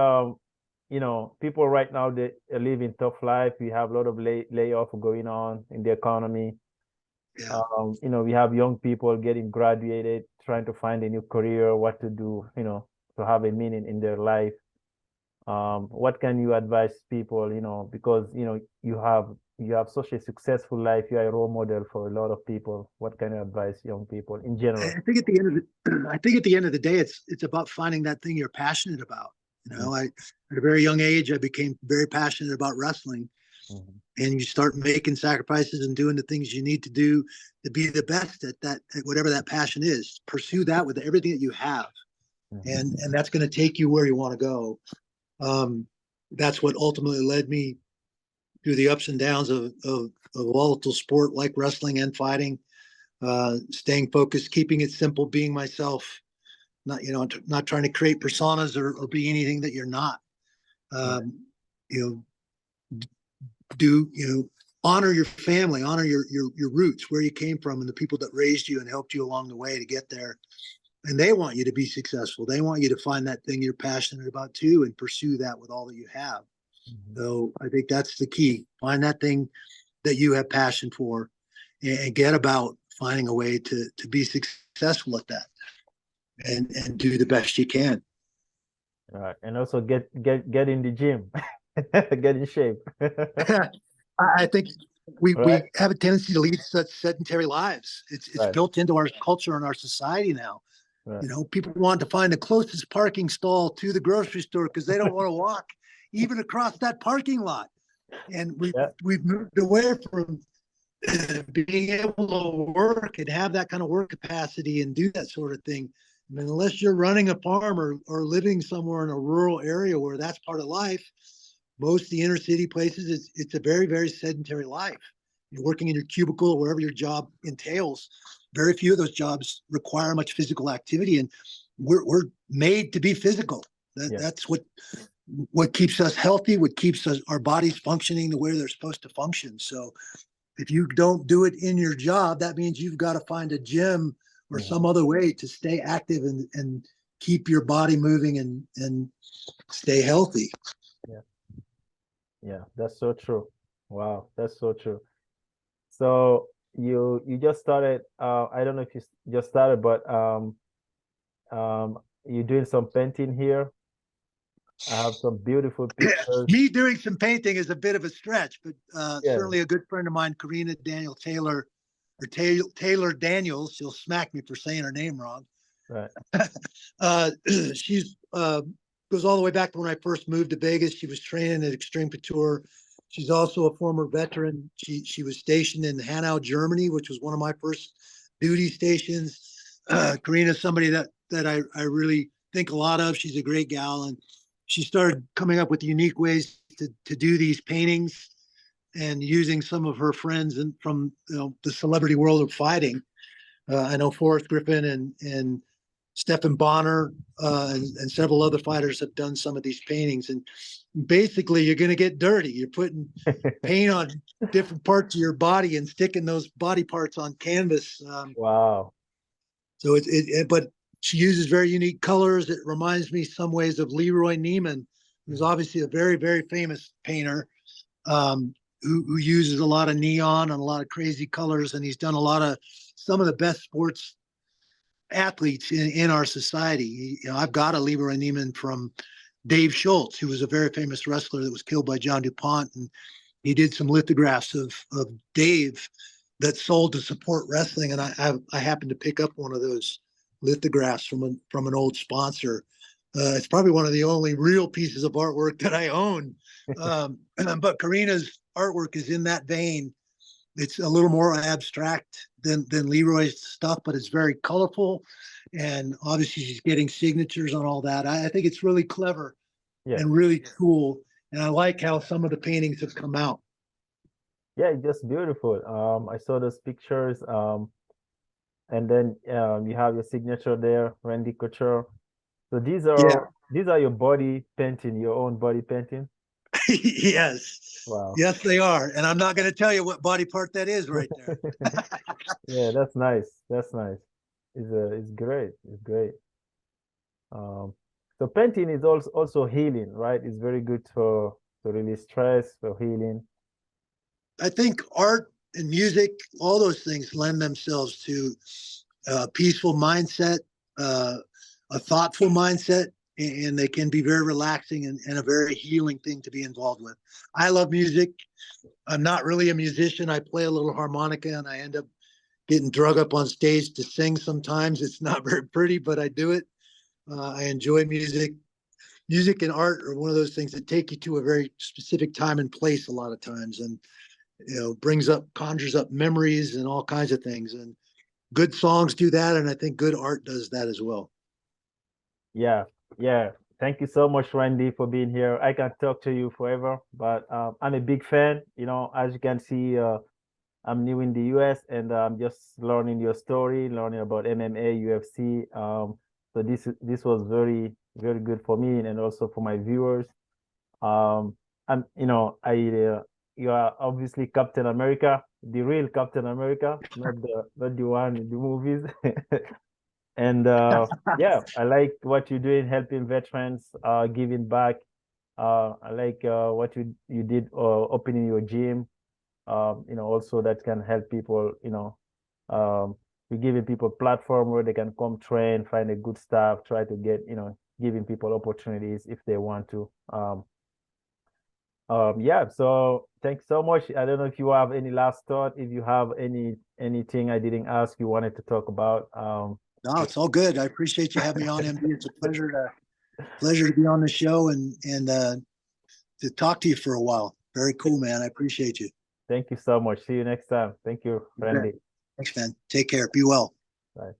people right now they are living tough life. We have a lot of layoff going on in the economy. Yeah. We have young people getting graduated, trying to find a new career, what to do, to have a meaning in their life. What can you advise people, because you have such a successful life, you are a role model for a lot of people. What can you advise young people in general? I think at the end of I think at the end of the day, it's about finding that thing you're passionate about. Mhm. At a very young age, I became very passionate about wrestling, Mhm. and you start making sacrifices and doing the things you need to do to be the best at whatever that passion is. Pursue that with everything that you have, Mhm. and that's going to take you where you want to go. Um, that's what ultimately led me through the ups and downs of a volatile sport like wrestling and fighting. Staying focused, keeping it simple, being myself, not trying to create personas or be anything that you're not. Right. Um, you know, honor your family, honor your roots, where you came from, and the people that raised you and helped you along the way to get there. And they want you to be successful. They want you to find that thing you're passionate about too, and pursue that with all that you have. Mhm. So I think that's the key. Find that thing that you have passion for, and get about finding a way to be successful at that, and do the best you can. All right. And also get in the gym, get in shape. I think we Right, have a tendency to lead such sedentary lives. It's right, built into our culture and our society now. right. You know, people want to find the closest parking stall to the grocery store because they don't want to walk even across that parking lot. And Yeah, we've moved away from being able to work and have that kind of work capacity and do that sort of thing. I mean, unless you're running a farm or living somewhere in a rural area where that's part of life, most of the inner city places, it's a very, very sedentary life. You're working in your cubicle, or wherever your job entails. Very few of those jobs require much physical activity, and we're made to be physical. yeah, That's what keeps us healthy, what keeps our bodies functioning the way they're supposed to function. So if you don't do it in your job, that means you've got to find a gym or mhm, some other way to stay active and keep your body moving and stay healthy. yeah, yeah. That's so true. Wow, that's so true. So you just started. I don't know if you just started, but you're doing some painting here. I have some beautiful pictures. Me doing some painting is a bit of a stretch, but Yeah, certainly a good friend of mine, Karina Daniel Taylor, or Taylor Daniels, she'll smack me for saying her name wrong. right. uh, she's goes all the way back to when I first moved to Vegas. She was training at Extreme Couture. She's also a former veteran. She was stationed in Hanau, Germany, which was one of my first duty stations. Karina's somebody that I really think a lot of. She's a great gal, and she started coming up with unique ways to do these paintings and using some of her friends and from the celebrity world of fighting. I know Forrest Griffin and Stephan Bonner and several other fighters have done some of these paintings. And basically, you're going to get dirty. You're putting paint on different parts of your body and sticking those body parts on canvas. Wow. So but she uses very unique colors. It reminds me some ways of Leroy Neiman, who's Mhm. obviously a very, very famous painter. Who uses a lot of neon and a lot of crazy colors, and he's done a lot of some of the best sports athletes in our society. You know, I've got a Leroy Neiman from Dave Schultz, who was a very famous wrestler that was killed by John DuPont, and he did some lithographs of Dave that sold to support wrestling, and I happened to pick up one of those lithographs from an old sponsor. It's probably one of the only real pieces of artwork that I own. But Karina's artwork is in that vein. It's a little more abstract than Leroy's stuff, but it's very colorful. And obviously, she's getting signatures on all that. I think it's really clever Yeah, and really cool. And I like how some of the paintings have come out. yeah, it's just beautiful. I saw those pictures. And then you have your signature there, Randy Couture. So Yeah. these are your body painting, your own body painting. Yes. Wow. Yes, they are. And I'm not going to tell you what body part that is right there. Yeah, that's nice. That's nice. It's great. It's great. Um, so painting is also healing, right? It's very good to release stress, for healing. I think art and music, all those things lend themselves to a peaceful mindset, uh, a thoughtful mindset, and they can be very relaxing and a very healing thing to be involved with. I love music. I'm not really a musician. I play a little harmonica and I end up getting drug up on stage to sing sometimes. It's not very pretty, but I do it. I enjoy music. Music and art are one of those things that take you to a very specific time and place a lot of times. And conjures up memories and all kinds of things. And good songs do that, and I think good art does that as well. Yeah, yeah. Thank you so much, Randy, for being here. I can talk to you forever, but I'm a big fan. You know, as you can see, I'm new in the US and I'm just learning your story, learning about MMA, UFC. So this was very, very good for me and also for my viewers. And you are obviously Captain America, the real Captain America, not the one in the movies. And yeah, I like what you're doing, helping veterans, giving back. I like what you did opening your gym. Also that can help people, you're giving people platform where they can come train, find a good staff, try to get, giving people opportunities if they want to. Yeah, so thanks so much. I don't know if you have any last thought, if you have anything I didn't ask you wanted to talk about. No, it's all good. I appreciate you having me on, MD. It's a pleasure to be on the show and to talk to you for a while. Very cool, man. I appreciate you. Thank you so much. See you next time. Thank you, friendly. Thanks, man. Take care. Be well. Bye.